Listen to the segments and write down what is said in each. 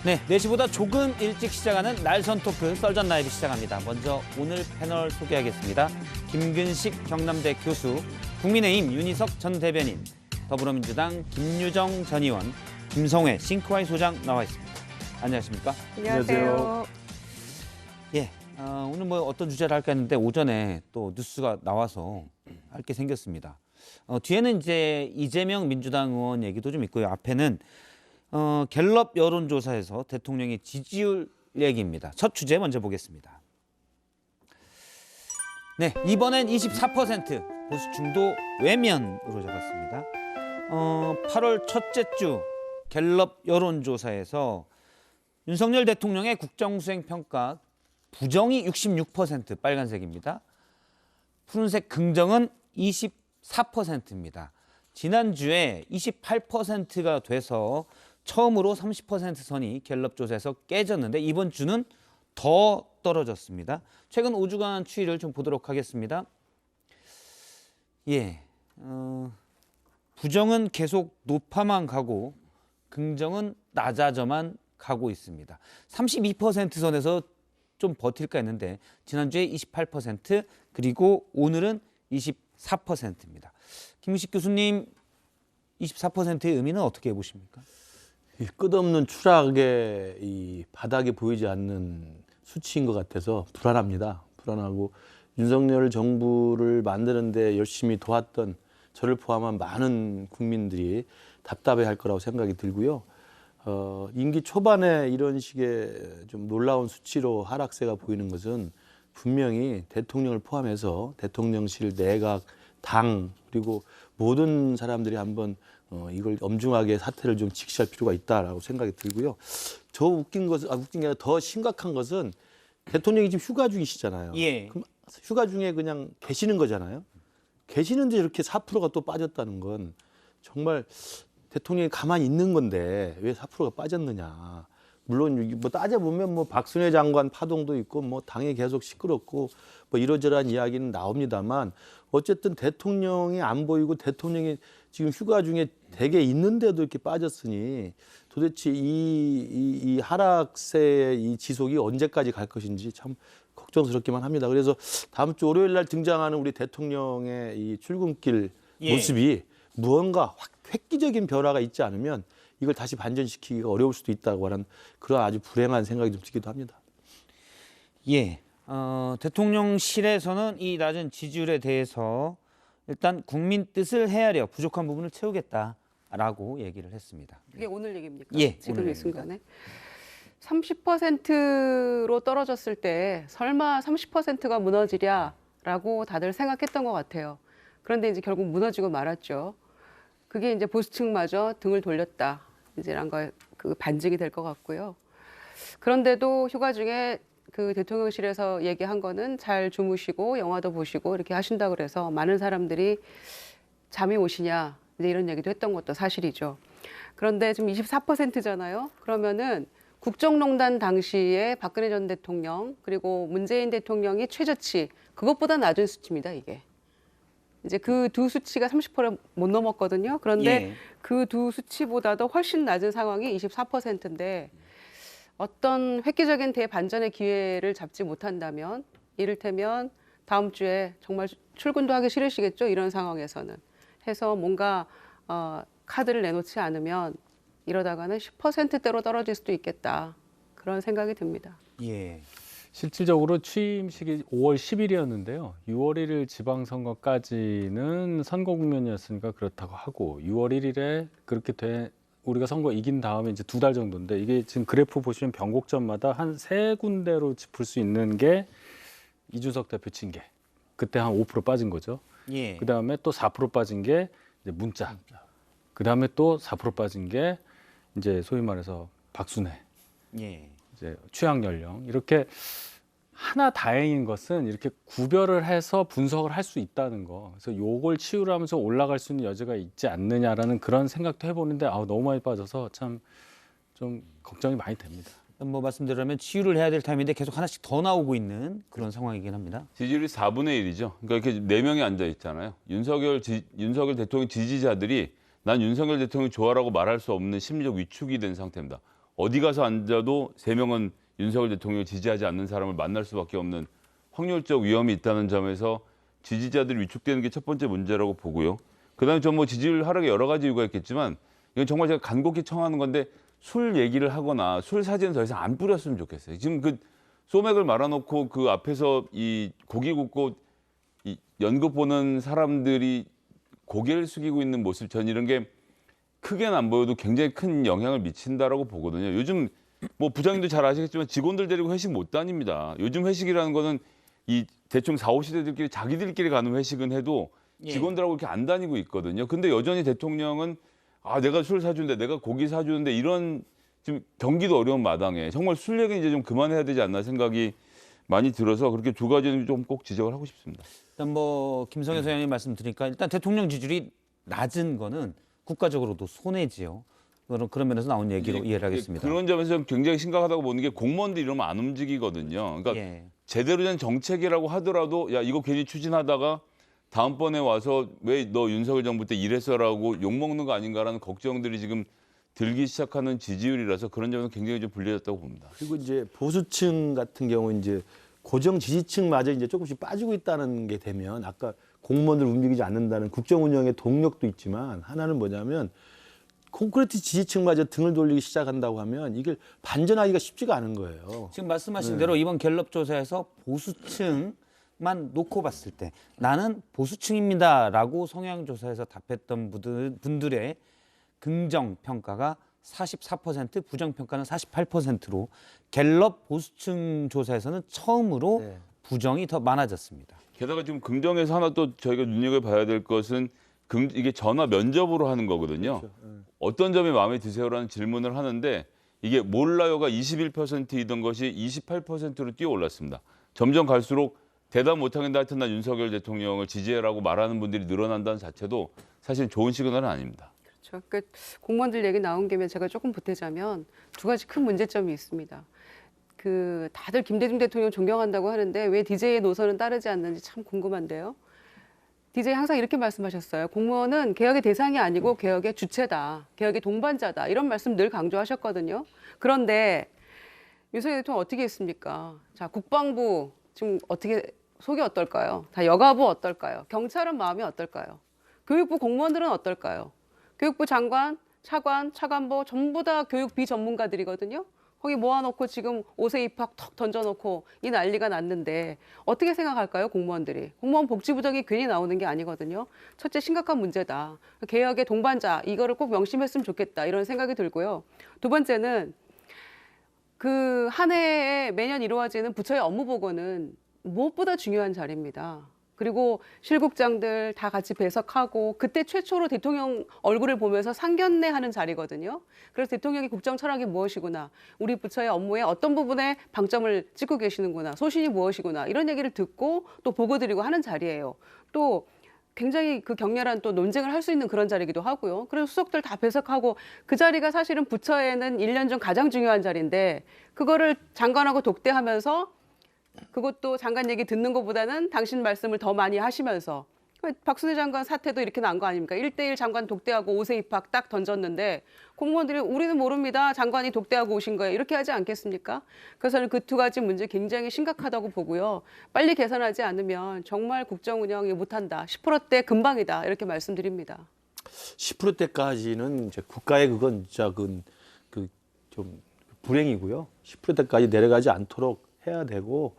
네, 4시보다 조금 일찍 시작하는 날선 토크 썰전 라이브 시작합니다. 먼저 오늘 패널 소개하겠습니다. 김근식 경남대 교수, 국민의힘 윤희석 전 대변인, 더불어민주당 김유정 전 의원, 김성회 싱크와이 소장 나와 있습니다. 안녕하십니까? 안녕하세요. 예, 오늘 뭐 어떤 주제를 할까 했는데 오전에 또 뉴스가 나와서 할 게 생겼습니다. 뒤에는 이제 이재명 민주당 의원 얘기도 좀 있고요. 앞에는 갤럽 여론조사에서 대통령의 지지율 얘기입니다. 첫 주제 먼저 보겠습니다. 네, 이번엔 24% 보수 중도 외면으로 적었습니다. 8월 첫째 주 갤럽 여론조사에서 윤석열 대통령의 국정수행 평가 부정이 66% 빨간색입니다. 푸른색 긍정은 24%입니다. 지난주에 28%가 돼서 처음으로 30% 선이 갤럽 조사에서 깨졌는데 이번 주는 더 떨어졌습니다. 최근 5주간 추이를 좀 보도록 하겠습니다. 예, 부정은 계속 높아만 가고 긍정은 낮아져만 가고 있습니다. 32% 선에서 좀 버틸까 했는데 지난주에 28% 그리고 오늘은 24%입니다. 김은식 교수님, 24%의 의미는 어떻게 보십니까? 이 끝없는 추락의 이 바닥이 보이지 않는 수치인 것 같아서 불안합니다. 불안하고 윤석열 정부를 만드는데 열심히 도왔던 저를 포함한 많은 국민들이 답답해할 거라고 생각이 들고요. 임기 초반에 이런 식의 좀 놀라운 수치로 하락세가 보이는 것은 분명히 대통령을 포함해서 대통령실, 내각, 당 그리고 모든 사람들이 한번 이걸 엄중하게 사태를 좀 직시할 필요가 있다라고 생각이 들고요. 저 웃긴 것은 웃긴 게 아니라 더 심각한 것은 대통령이 지금 휴가 중이시잖아요. 예. 그럼 휴가 중에 그냥 계시는 거잖아요. 계시는데 이렇게 4%가 또 빠졌다는 건 정말 대통령이 가만히 있는 건데 왜 4%가 빠졌느냐. 물론 뭐 따져보면 뭐 박순애 장관 파동도 있고 뭐 당이 계속 시끄럽고 뭐 이러저러한 이야기는 나옵니다만 어쨌든 대통령이 안 보이고 대통령이 지금 휴가 중에 대개 있는데도 이렇게 빠졌으니 도대체 이 하락세의 이 지속이 언제까지 갈 것인지 참 걱정스럽기만 합니다. 그래서 다음 주 월요일 날 등장하는 우리 대통령의 이 출근길 모습이 무언가 획기적인 변화가 있지 않으면 이걸 다시 반전시키기가 어려울 수도 있다고 하는 그런 아주 불행한 생각이 좀 들기도 합니다. 예, 대통령실에서는 이 낮은 지지율에 대해서 일단 국민 뜻을 헤아려 부족한 부분을 채우겠다라고 얘기를 했습니다. 이게 오늘 얘기입니까? 예, 지금 오늘 이 순간에 30%로 떨어졌을 때 설마 30%가 무너지랴라고 다들 생각했던 것 같아요. 그런데 이제 결국 무너지고 말았죠. 그게 이제 보수층마저 등을 돌렸다. 이제란 거 그 반증이 될 것 같고요. 그런데도 휴가 중에 그 대통령실에서 얘기한 거는 잘 주무시고 영화도 보시고 이렇게 하신다 그래서 많은 사람들이 잠이 오시냐 이제 이런 얘기도 했던 것도 사실이죠. 그런데 지금 24%잖아요. 그러면은 국정농단 당시에 박근혜 전 대통령 그리고 문재인 대통령이 최저치 그것보다 낮은 수치입니다. 이게. 이제 그 두 수치가 30%를 못 넘었거든요. 그런데 그 두 수치보다도 훨씬 낮은 상황이 24%인데 어떤 획기적인 대반전의 기회를 잡지 못한다면 이를테면 다음 주에 정말 출근도 하기 싫으시겠죠. 이런 상황에서는. 해서 뭔가 카드를 내놓지 않으면 이러다가는 10%대로 떨어질 수도 있겠다. 그런 생각이 듭니다. 예. 실질적으로 취임식이 5월 10일이었는데요. 6월 1일 지방선거까지는 선거 국면이었으니까 그렇다고 하고 6월 1일에 그렇게 우리가 선거 이긴 다음에 이제 2달 정도인데 이게 지금 그래프 보시면 변곡점마다 한 3군데로 짚을 수 있는 게 이준석 대표 징계. 그때 한 5% 빠진 거죠. 예. 그다음에 또 4% 빠진 게 이제 문자. 그다음에 또 4% 빠진 게 이제 소위 말해서 박순애. 예. 이제 취향 연령 이렇게 하나 다행인 것은 이렇게 구별을 해서 분석을 할 수 있다는 거. 그래서 요걸 치유를 하면서 올라갈 수 있는 여지가 있지 않느냐라는 그런 생각도 해보는데 너무 많이 빠져서 참 좀 걱정이 많이 됩니다. 뭐 말씀드리면 치유를 해야 될 타임인데 계속 하나씩 더 나오고 있는 그런 상황이긴 합니다. 지지율이 4분의 1이죠. 그러니까 이렇게 4명이 앉아 있잖아요. 윤석열 대통령 지지자들이 난 윤석열 대통령 좋아라고 말할 수 없는 심리적 위축이 된 상태입니다. 어디 가서 앉아도 3명은 윤석열 대통령을 지지하지 않는 사람을 만날 수밖에 없는 확률적 위험이 있다는 점에서 지지자들이 위축되는 게 첫 번째 문제라고 보고요. 그다음에 좀 뭐 지지율 하락에 여러 가지 이유가 있겠지만 이건 정말 제가 간곡히 청하는 건데 술 얘기를 하거나 술 사진은 더 이상 안 뿌렸으면 좋겠어요. 지금 그 소맥을 말아놓고 그 앞에서 이 고기 굽고 이 연극 보는 사람들이 고개를 숙이고 있는 모습, 전 이런 게 크게는 안 보여도 굉장히 큰 영향을 미친다라고 보거든요. 요즘 뭐 부장님도 잘 아시겠지만 직원들 데리고 회식 못 다닙니다. 요즘 회식이라는 거는 이 대충 40, 50대들끼리 자기들끼리 가는 회식은 해도 직원들하고 이렇게 안 다니고 있거든요. 근데 여전히 대통령은 내가 술 사주는데 내가 고기 사주는데 이런 지금 경기도 어려운 마당에 정말 술 얘기 이제 좀 그만해야 되지 않나 생각이 많이 들어서 그렇게 두 가지는 좀 꼭 지적을 하고 싶습니다. 일단 뭐 김성현 소장님 말씀드리니까 일단 대통령 지지율이 낮은 거는 국가적으로도 손해지요. 그런 면에서 나온 얘기로 이해를 하겠습니다. 그런 점에서 좀 굉장히 심각하다고 보는 게 공무원들이 이러면 안 움직이거든요. 그러니까 예. 제대로 된 정책이라고 하더라도 야 이거 괜히 추진하다가 다음번에 와서 왜 너 윤석열 정부 때 이랬어라고 욕먹는 거 아닌가라는 걱정들이 지금 들기 시작하는 지지율이라서 그런 점에서 굉장히 좀 불리해졌다고 봅니다. 그리고 이제 보수층 같은 경우 이제 고정 지지층마저 이제 조금씩 빠지고 있다는 게 되면 아까 공무원들 움직이지 않는다는 국정 운영의 동력도 있지만 하나는 뭐냐면 콘크리트 지지층마저 등을 돌리기 시작한다고 하면 이걸 반전하기가 쉽지가 않은 거예요. 지금 말씀하신 대로 이번 갤럽 조사에서 보수층만 놓고 봤을 때 나는 보수층입니다라고 성향 조사에서 답했던 분들의 긍정 평가가 44%, 부정 평가는 48%로 갤럽 보수층 조사에서는 처음으로 네. 부정이 더 많아졌습니다. 게다가 지금 긍정에서 하나 또 저희가 눈여겨봐야 될 것은 이게 전화 면접으로 하는 거거든요. 그렇죠. 어떤 점이 마음에 드세요라는 질문을 하는데 이게 몰라요가 21%이던 것이 28%로 뛰어올랐습니다. 점점 갈수록 대답 못하겠다 하여튼 난 윤석열 대통령을 지지해라고 말하는 분들이 늘어난다는 자체도 사실 좋은 시그널은 아닙니다. 그렇죠. 그러니까 공무원들 얘기 나온 김에 제가 조금 보태자면 두 가지 큰 문제점이 있습니다. 그 다들 김대중 대통령 존경한다고 하는데 왜 DJ의 노선은 따르지 않는지 참 궁금한데요. DJ 항상 이렇게 말씀하셨어요. 공무원은 개혁의 대상이 아니고 개혁의 주체다. 개혁의 동반자다. 이런 말씀 늘 강조하셨거든요. 그런데 윤석열 대통령 어떻게 했습니까? 자, 국방부 지금 어떻게 속이 어떨까요? 다 여가부 어떨까요? 경찰은 마음이 어떨까요? 교육부 공무원들은 어떨까요? 교육부 장관, 차관, 차관보 전부 다 교육 비전문가들이거든요. 거기 모아놓고 지금 5세 입학 턱 던져놓고 이 난리가 났는데 어떻게 생각할까요, 공무원들이? 공무원 복지부정이 괜히 나오는 게 아니거든요. 첫째 심각한 문제다. 개혁의 동반자 이거를 꼭 명심했으면 좋겠다 이런 생각이 들고요. 두 번째는 그 한 해에 매년 이루어지는 부처의 업무 보고는 무엇보다 중요한 자리입니다. 그리고 실국장들 다 같이 배석하고 그때 최초로 대통령 얼굴을 보면서 상견례하는 자리거든요. 그래서 대통령의 국정 철학이 무엇이구나, 우리 부처의 업무에 어떤 부분에 방점을 찍고 계시는구나, 소신이 무엇이구나 이런 얘기를 듣고 또 보고 드리고 하는 자리예요. 또 굉장히 그 격렬한 또 논쟁을 할 수 있는 그런 자리이기도 하고요. 그래서 수석들 다 배석하고 그 자리가 사실은 부처에는 1년 중 가장 중요한 자리인데 그거를 장관하고 독대하면서 그것도 장관 얘기 듣는 것보다는 당신 말씀을 더 많이 하시면서 박순애 장관 사태도 이렇게 난 거 아닙니까? 1대1 장관 독대하고 5세 입학 딱 던졌는데 공무원들이 우리는 모릅니다. 장관이 독대하고 오신 거예요. 이렇게 하지 않겠습니까? 그래서 저는 그 두 가지 문제 굉장히 심각하다고 보고요. 빨리 개선하지 않으면 정말 국정 운영이 못한다. 10%대 금방이다. 이렇게 말씀드립니다. 10%대까지는 이제 국가의 그건 진짜 좀 불행이고요. 10%대까지 내려가지 않도록 해야 되고.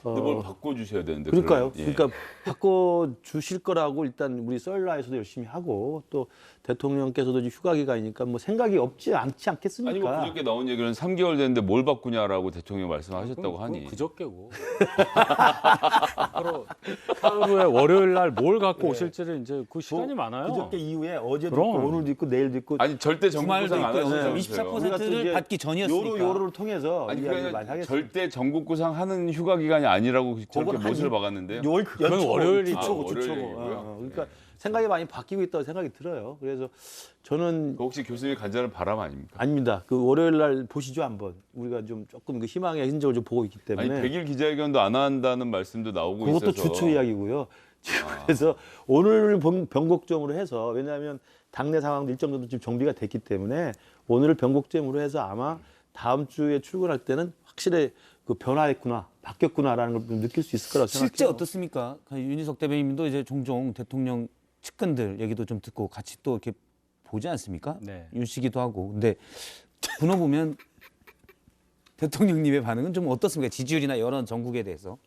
근데 뭘 바꿔주셔야 되는데. 그러니까요. 예. 그러니까 바꿔 주실 거라고 일단 우리 썰라에서도 열심히 하고 또 대통령께서도 이제 휴가 기간이니까 뭐 생각이 없지 않겠습니까? 아니 뭐 그저께 나온 얘기는 3개월 됐는데 뭘 바꾸냐라고 대통령 말씀하셨다고 하니. 그저께고. 바로 하루에 월요일 날 뭘 갖고 오실지를 이제 그 시간이 많아요. 그저께 이후에 어제도 그럼. 있고 오늘도 있고 내일도 있고 아니 절대 주말도 전국구상 안 있고요. 하시면서요. 24%를 받기 전이었으니까. 요로를 통해서 아니 이야기 많이 그러니까 하겠습니다. 절대 전국구상 하는 휴가 기간이 아니라고 저렇게 그건 한 못을 박았는데요. 연초고 월요일이죠. 주초고 아, 주초고. 월요일이고요. 그러니까 생각이 많이 바뀌고 있다고 생각이 들어요. 그래서 저는 그 혹시 교수님이 간절한 바람 아닙니까? 아닙니다. 그 월요일 날 보시죠 한번. 우리가 좀 조금 그 희망의 흔적을 좀 보고 있기 아니 때문에 100일 기자회견도 안 한다는 말씀도 나오고 그것도 있어서. 주초 이야기고요. 그래서 오늘 변곡점으로 해서 왜냐하면 당내 상황도 일정 정도 지금 정비가 됐기 때문에 오늘을 변곡점으로 해서 아마 다음 주에 출근할 때는 확실히 그 변화했구나, 바뀌었구나라는 걸 좀 느낄 수 있을 거라고 생각해요. 실제 어떻습니까? 윤희석 대변인도 이제 종종 대통령 측근들 얘기도 좀 듣고 같이 또 이렇게 보지 않습니까? 네. 윤씨기도 하고. 근데 분호 보면 대통령님의 반응은 좀 어떻습니까? 지지율이나 여론 전국에 대해서.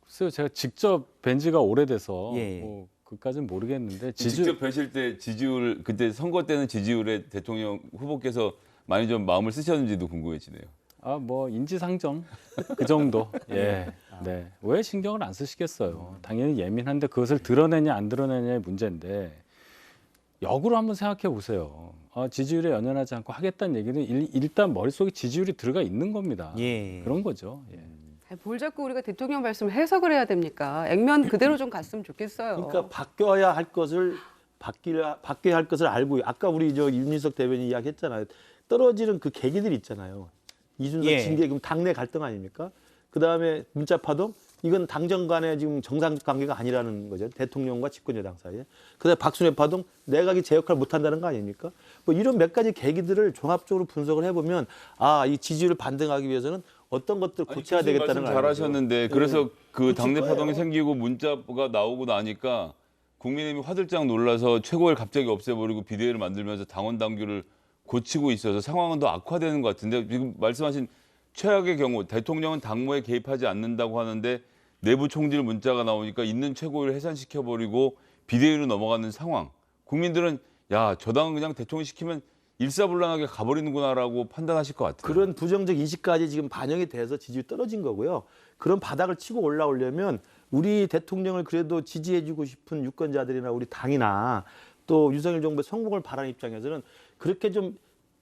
글쎄요, 제가 직접 뵌 지가 오래돼서 예. 뭐 그까지는 모르겠는데 직접 뵈실 때 지지율 그때 선거 때는 지지율에 대통령 후보께서 많이 좀 마음을 쓰셨는지도 궁금해지네요. 뭐 인지상정 그 정도. 예. 네. 왜 신경을 안 쓰시겠어요? 당연히 예민한데 그것을 드러내냐 안 드러내냐의 문제인데 역으로 한번 생각해 보세요. 지지율에 연연하지 않고 하겠다는 얘기는 일단 머릿속에 지지율이 들어가 있는 겁니다. 예. 그런 거죠. 예. 뭘 자꾸 우리가 대통령 말씀을 해석을 해야 됩니까? 액면 그대로 좀 갔으면 좋겠어요. 그러니까 바뀌어야 할 것을 바뀌어야 할 것을 알고 아까 우리 저 윤희석 대변인 이야기했잖아요. 떨어지는 그 계기들이 있잖아요. 이준석 예. 징계 그럼 당내 갈등 아닙니까? 그 다음에 문자 파동 이건 당정 간의 지금 정상 관계가 아니라는 거죠. 대통령과 집권 여당 사이에. 그다음에 박순애 파동 내각이 제 역할을 못한다는 거 아닙니까? 뭐 이런 몇 가지 계기들을 종합적으로 분석을 해보면 이 지지율을 반등하기 위해서는 어떤 것들을 고쳐야 되겠다는 걸 잘하셨는데 그래서 그 당내 거예요. 파동이 생기고 문자가 나오고 나니까 국민의힘이 화들짝 놀라서 최고위를 갑자기 없애버리고 비대위를 만들면서 당원 당규를 고치고 있어서 상황은 더 악화되는 것 같은데 지금 말씀하신 최악의 경우 대통령은 당무에 개입하지 않는다고 하는데 내부 총질 문자가 나오니까 있는 최고위를 해산시켜버리고 비대위로 넘어가는 상황. 국민들은 야, 저 당은 그냥 대통령 시키면 일사불란하게 가버리는구나라고 판단하실 것 같아요. 그런 부정적 인식까지 지금 반영이 돼서 지지율이 떨어진 거고요. 그런 바닥을 치고 올라오려면 우리 대통령을 그래도 지지해주고 싶은 유권자들이나 우리 당이나 또 윤석열 정부의 성공을 바라는 입장에서는 그렇게 좀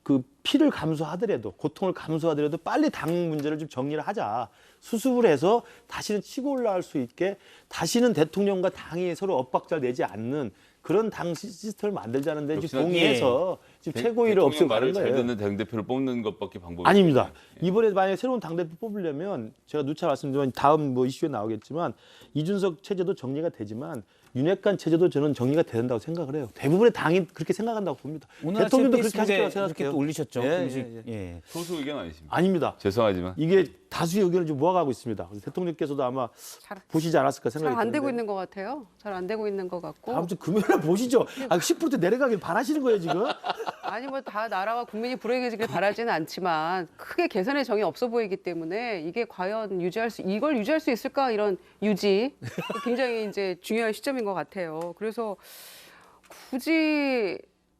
그 피를 감수하더라도 고통을 감수하더라도 빨리 당 문제를 좀 정리를 하자. 수습을 해서 다시는 치고 올라갈 수 있게 다시는 대통령과 당이 서로 엇박자 내지 않는 그런 당 시스템을 만들자는데 지금 동의해서 지금 최고위를 없애고 말을 가는 잘 거예요. 듣는 당대표를 뽑는 것밖에 방법이 아닙니다. 없어요. 이번에 만약에 새로운 당대표 뽑으려면 제가 누차 말씀드리면 다음 뭐 이슈에 나오겠지만 이준석 체제도 정리가 되지만 윤핵관 체제도 저는 정리가 된다고 생각을 해요. 대부분의 당이 그렇게 생각한다고 봅니다. 오늘 대통령도 아침 그렇게 하실 거라고 페이스북에 이렇게 생각해요. 또 올리셨죠. 예, 음식. 예, 예. 소수 의견 아니십니까? 아닙니다. 죄송하지만 이게 다수의 의견을 좀 모아가고 있습니다. 그래서 대통령께서도 아마 잘- 보시지 않았을까 생각이 잘 안 되고 드는데 있는 것 같아요. 잘 안 되고 있는 것 같고. 다음 주 금요일에 보시죠. 10% 내려가길 바라시는 거예요 지금. 아니 뭐 다 나라와 국민이 불행해지길 바라지는 않지만 크게 개선의 정이 없어 보이기 때문에 이게 과연 이걸 유지할 수 있을까 이런 유지 굉장히 이제 중요한 시점인 것 같아요. 그래서 굳이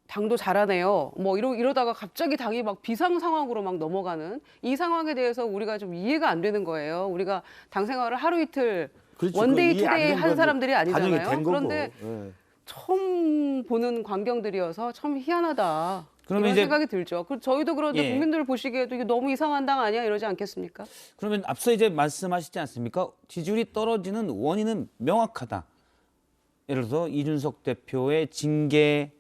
당도 잘하네요. 뭐 이러다가 갑자기 당이 막 비상 상황으로 막 넘어가는 이 상황에 대해서 우리가 좀 이해가 안 되는 거예요. 우리가 당 생활을 하루 이틀 그렇죠. 원데이 그거 이해 안 투데이 된 한 건 사람들이 반영이 아니잖아요. 된 거고. 그런데 예. 처음 보는 광경들이어서 참 희한하다. 그러면 이런 이제- 생각이 들죠. 저희도 그런데 예. 국민들 보시기에도 이게 너무 이상한 당 아니야 이러지 않겠습니까? 그러면 앞서 이제 말씀하시지 않습니까? 지지율이 떨어지는 원인은 명확하다. 예를 들어서 이준석 대표의 징계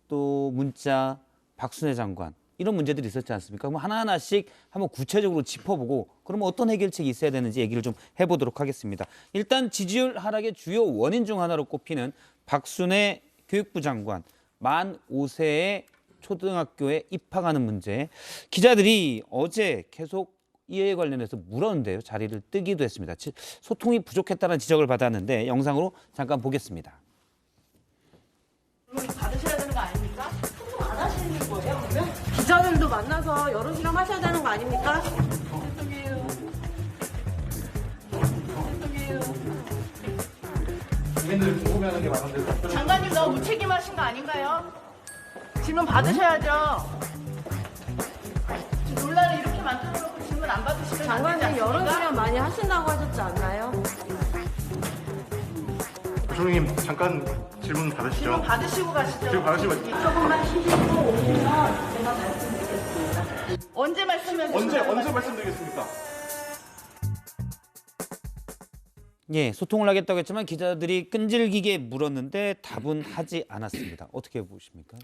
또 문자 박순애 장관 이런 문제들이 있었지 않습니까? 그럼 하나하나씩 한번 구체적으로 짚어보고 그러면 어떤 해결책이 있어야 되는지 얘기를 좀 해보도록 하겠습니다. 일단 지지율 하락의 주요 원인 중 하나로 꼽히는 박순애 교육부 장관 만 5세의 초등학교에 입학하는 문제. 기자들이 어제 계속 이에 관련해서 물었는데요. 자리를 뜨기도 했습니다. 소통이 부족했다는 지적을 받았는데 영상으로 잠깐 보겠습니다. 받으셔야 되는 거 아닙니까? 소통 안 하시는 거예요, 그러면? 기자들도 만나서 여론 실험하셔야 되는 거 아닙니까? 장관님 너무 무책임하신 거 아닌가요? 질문 받으셔야죠. 지금 논란을 이렇게 만들어 놓고 질문 안 받으시면 장관님 여론 수렴 많이 하신다고 하셨지 않나요? 부총리님 잠깐 질문 받으시죠. 질문 받으시고 가시죠. 질문 받으시고 조금만 쉬시고 오시면 제가 말씀드리겠습니다. 언제 말씀해 주시나요? 언제 말씀드리겠습니까? 예, 소통을 하겠다고 했지만 기자들이 끈질기게 물었는데 답은 하지 않았습니다. 어떻게 보십니까?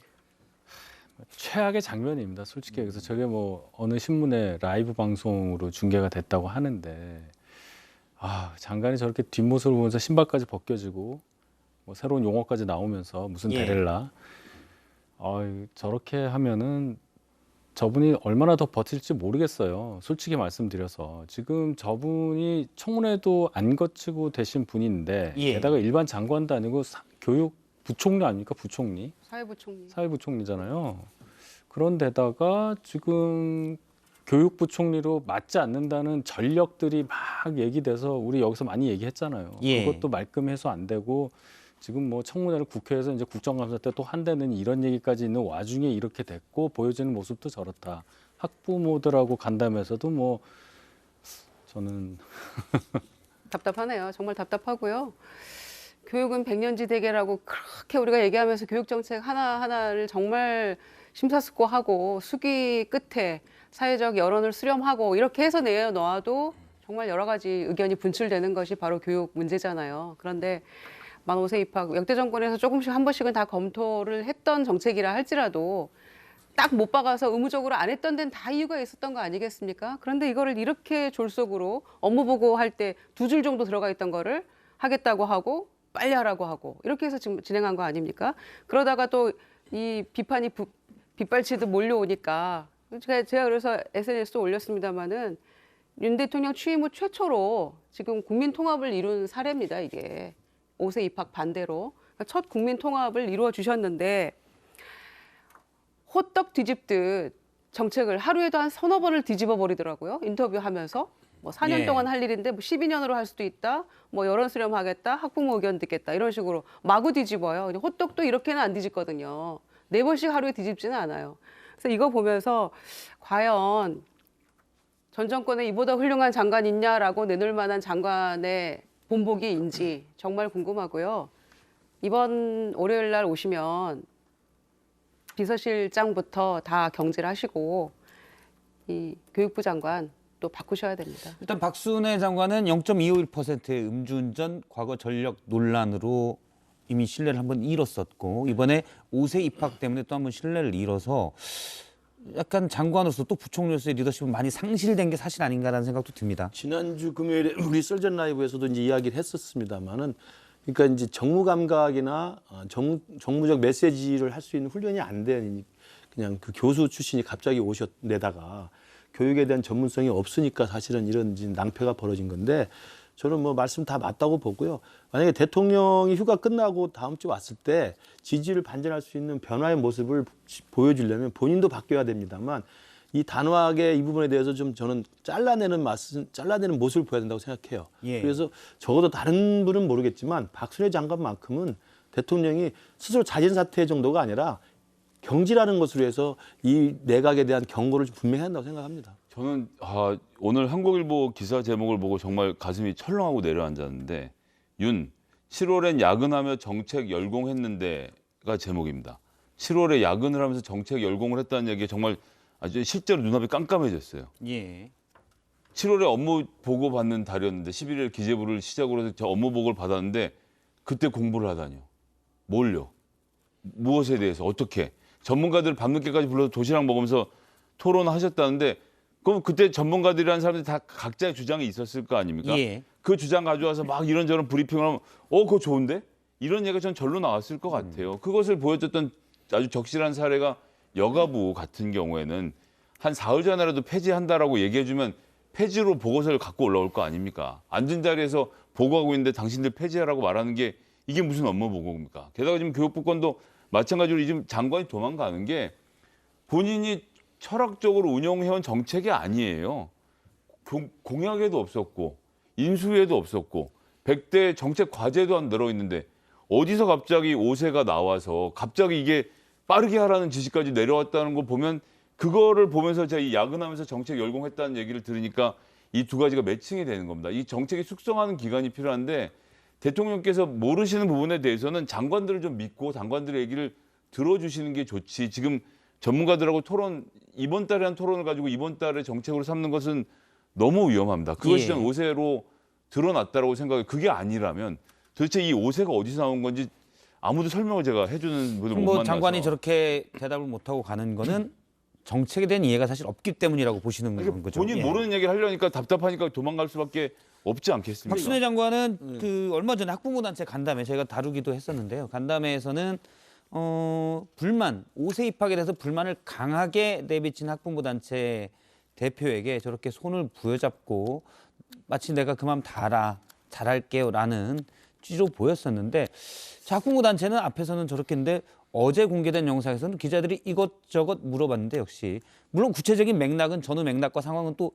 최악의 장면입니다. 솔직히 그래서 저게 뭐 어느 신문에 라이브 방송으로 중계가 됐다고 하는데 장관이 저렇게 뒷모습을 보면서 신발까지 벗겨지고 뭐 새로운 용어까지 나오면서 무슨 예. 데렐라 저렇게 하면은 저분이 얼마나 더 버틸지 모르겠어요. 솔직히 말씀드려서 지금 저분이 청문회도 안 거치고 되신 분인데 예. 게다가 일반 장관도 아니고 교육 부총리 아닙니까? 부총리, 사회부총리. 사회부총리잖아요. 그런데다가 지금 교육부총리로 맞지 않는다는 전력들이 막 얘기돼서 우리 여기서 많이 얘기했잖아요. 예. 그것도 말끔 해소 안 되고 지금 뭐 청문회를 국회에서 이제 국정감사 때 또 한다는 이런 얘기까지 있는 와중에 이렇게 됐고 보여지는 모습도 저렇다. 학부모들하고 간담회에서도 뭐 저는 답답하네요. 정말 답답하고요. 교육은 백년지대계라고 그렇게 우리가 얘기하면서 교육정책 하나하나를 정말 심사숙고하고 수기 끝에 사회적 여론을 수렴하고 이렇게 해서 내놓아도 정말 여러 가지 의견이 분출되는 것이 바로 교육 문제잖아요. 그런데 만 5세 입학 역대 정권에서 조금씩 한 번씩은 다 검토를 했던 정책이라 할지라도 딱 못 박아서 의무적으로 안 했던 데는 다 이유가 있었던 거 아니겠습니까? 그런데 이거를 이렇게 졸속으로 업무 보고할 때 2줄 정도 들어가 있던 거를 하겠다고 하고 빨리 하라고 하고 이렇게 해서 지금 진행한 거 아닙니까? 그러다가 또 이 비판이 빗발치듯 몰려오니까 제가 그래서 SNS도 올렸습니다마는 윤 대통령 취임 후 최초로 지금 국민 통합을 이룬 사례입니다. 이게 5세 입학 반대로 첫 국민 통합을 이루어 주셨는데 호떡 뒤집듯 정책을 하루에도 한 서너 번을 뒤집어 버리더라고요. 인터뷰하면서 뭐 4년 예. 동안 할 일인데 뭐 12년으로 할 수도 있다. 뭐 여론 수렴하겠다. 학부모 의견 듣겠다. 이런 식으로 마구 뒤집어요. 호떡도 이렇게는 안 뒤집거든요. 4번씩 하루에 뒤집지는 않아요. 그래서 이거 보면서 과연 전 정권에 이보다 훌륭한 장관 있냐라고 내놓을 만한 장관의 본보기인지 정말 궁금하고요. 이번 월요일 날 오시면 비서실장부터 다 경질을 하시고 이 교육부 장관 또 바꾸셔야 됩니다. 일단 박순애 장관은 0.251%의 음주운전 과거 전력 논란으로 이미 신뢰를 한번 잃었었고 이번에 5세 입학 때문에 또 한번 신뢰를 잃어서 약간 장관으로서 또 부총리로서의 리더십은 많이 상실된 게 사실 아닌가라는 생각도 듭니다. 지난주 금요일에 우리 썰전 라이브에서도 이제 이야기를 했었습니다만은 그러니까 이제 정무 감각이나 정무적 메시지를 할 수 있는 훈련이 안 된 그냥 그 교수 출신이 갑자기 오셨네다가 교육에 대한 전문성이 없으니까 사실은 이런 이제 낭패가 벌어진 건데 저는 뭐 말씀 다 맞다고 보고요. 만약에 대통령이 휴가 끝나고 다음 주 왔을 때 지지를 반전할 수 있는 변화의 모습을 보여주려면 본인도 바뀌어야 됩니다만 이 단호하게 이 부분에 대해서 좀 저는 잘라내는 모습을 보여야 된다고 생각해요. 예. 그래서 적어도 다른 분은 모르겠지만 박순애 장관만큼은 대통령이 스스로 자진 사퇴 정도가 아니라 경질하는 것으로 해서 이 내각에 대한 경고를 좀 분명히 한다고 생각합니다. 저는 오늘 한국일보 기사 제목을 보고 정말 가슴이 철렁하고 내려앉았는데 7월엔 야근하며 정책 열공했는데가 제목입니다. 7월에 야근을 하면서 정책 열공을 했다는 얘기가 정말 아주 실제로 눈앞이 깜깜해졌어요. 예. 7월에 업무 보고 받는 달이었는데 11일 기재부를 시작으로 해서 저 업무 보고를 받았는데 그때 공부를 하다니요. 뭘요? 무엇에 대해서 어떻게? 전문가들 밤늦게까지 불러서 도시락 먹으면서 토론하셨다는데 그럼 그때 전문가들이라는 사람들이 다 각자의 주장이 있었을 거 아닙니까? 예. 그 주장 가져와서 막 이런저런 브리핑을 하면 그거 좋은데? 이런 얘기가 전 절로 나왔을 것 같아요. 그것을 보여줬던 아주 적실한 사례가 여가부 같은 경우에는 한 사흘 전에라도 폐지한다라고 얘기해주면 폐지로 보고서를 갖고 올라올 거 아닙니까? 앉은 자리에서 보고하고 있는데 당신들 폐지하라고 말하는 게 이게 무슨 업무 보고입니까? 게다가 지금 교육부권도 마찬가지로 지금 장관이 도망가는 게 본인이 철학적으로 운영해온 정책이 아니에요. 공약에도 없었고 인수위에도 없었고 100대 정책 과제도 안 들어있는데 어디서 갑자기 5세가 나와서 갑자기 이게 빠르게 하라는 지시까지 내려왔다는 거 보면 그거를 보면서 제가 이 야근하면서 정책 열공했다는 얘기를 들으니까 이 두 가지가 매칭이 되는 겁니다. 이 정책이 숙성하는 기간이 필요한데 대통령께서 모르시는 부분에 대해서는 장관들을 좀 믿고 장관들의 얘기를 들어주시는 게 좋지. 지금 전문가들하고 이번 달에 한 토론을 가지고 이번 달에 정책으로 삼는 것은 너무 위험합니다. 그것이 예. 전 5세로 드러났다라고 생각해요. 그게 아니라면 도대체 이 5세가 어디서 나온 건지 아무도 설명을 제가 해주는 분을 못 뭐 만나서. 장관이 저렇게 대답을 못하고 가는 거는 정책에 대한 이해가 사실 없기 때문이라고 보시는 그러니까 거죠. 본인 예. 모르는 얘기를 하려니까 답답하니까 도망갈 수밖에 없지 않겠습니까? 박순애 장관은 그 얼마 전에 학부모 단체 간담회 저희가 다루기도 했었는데요. 간담회에서는 불만 5세 입학에 대해서 불만을 강하게 내비친 학부모 단체 대표에게 저렇게 손을 부여잡고 마치 내가 그만 다 잘할게요라는 취지로 보였었는데 학부모 단체는 앞에서는 저렇게 했는데 어제 공개된 영상에서는 기자들이 이것저것 물어봤는데 역시 물론 구체적인 맥락은 전후 맥락과 상황은 또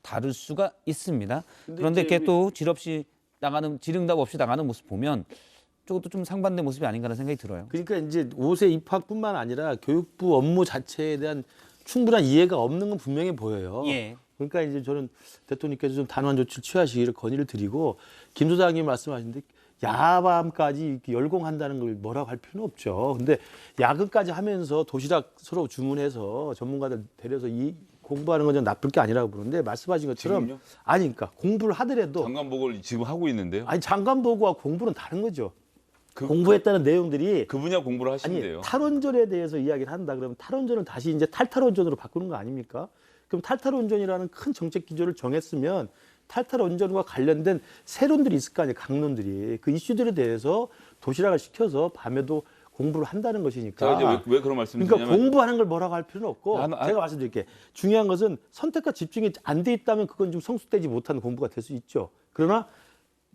다를 수가 있습니다. 그런데 이렇게 또 지릉답 없이 나가는 모습 보면 저것도 좀 상반된 모습이 아닌가라는 생각이 들어요. 그러니까 이제 5세 입학뿐만 아니라 교육부 업무 자체에 대한 충분한 이해가 없는 건 분명히 보여요. 예. 그러니까 이제 저는 대통령께서 좀 단호한 조치를 취하시기를 건의를 드리고 김 소장님 말씀하신데 야밤까지 이렇게 열공한다는 걸 뭐라고 할 필요는 없죠. 근데 야근까지 하면서 도시락 서로 주문해서 전문가들 데려서 공부하는 건 좀 나쁠 게 아니라고 보는데 말씀하신 것처럼 지금요? 아니 그러니까 공부를 하더라도 장관복을 지금 하고 있는데요. 아니 장관보고와 공부는 다른 거죠. 공부했다는 내용들이 그 분야 공부를 아니 하시는데요. 탈원전에 대해서 이야기를 한다 그러면 탈원전을 다시 이제 탈탈원전으로 바꾸는 거 아닙니까? 그럼 탈탈원전이라는 큰 정책 기조를 정했으면 탈탈원전과 관련된 세론들이 있을 거 아니에요. 강론들이 그 이슈들에 대해서 도시락을 시켜서 밤에도 공부를 한다는 것이니까. 자, 이제 왜 그런 말씀을 그러니까 드리냐면 공부하는 걸 뭐라고 할 필요는 없고 제가 말씀드릴게요. 중요한 것은 선택과 집중이 안 돼 있다면 그건 좀 성숙되지 못한 공부가 될 수 있죠. 그러나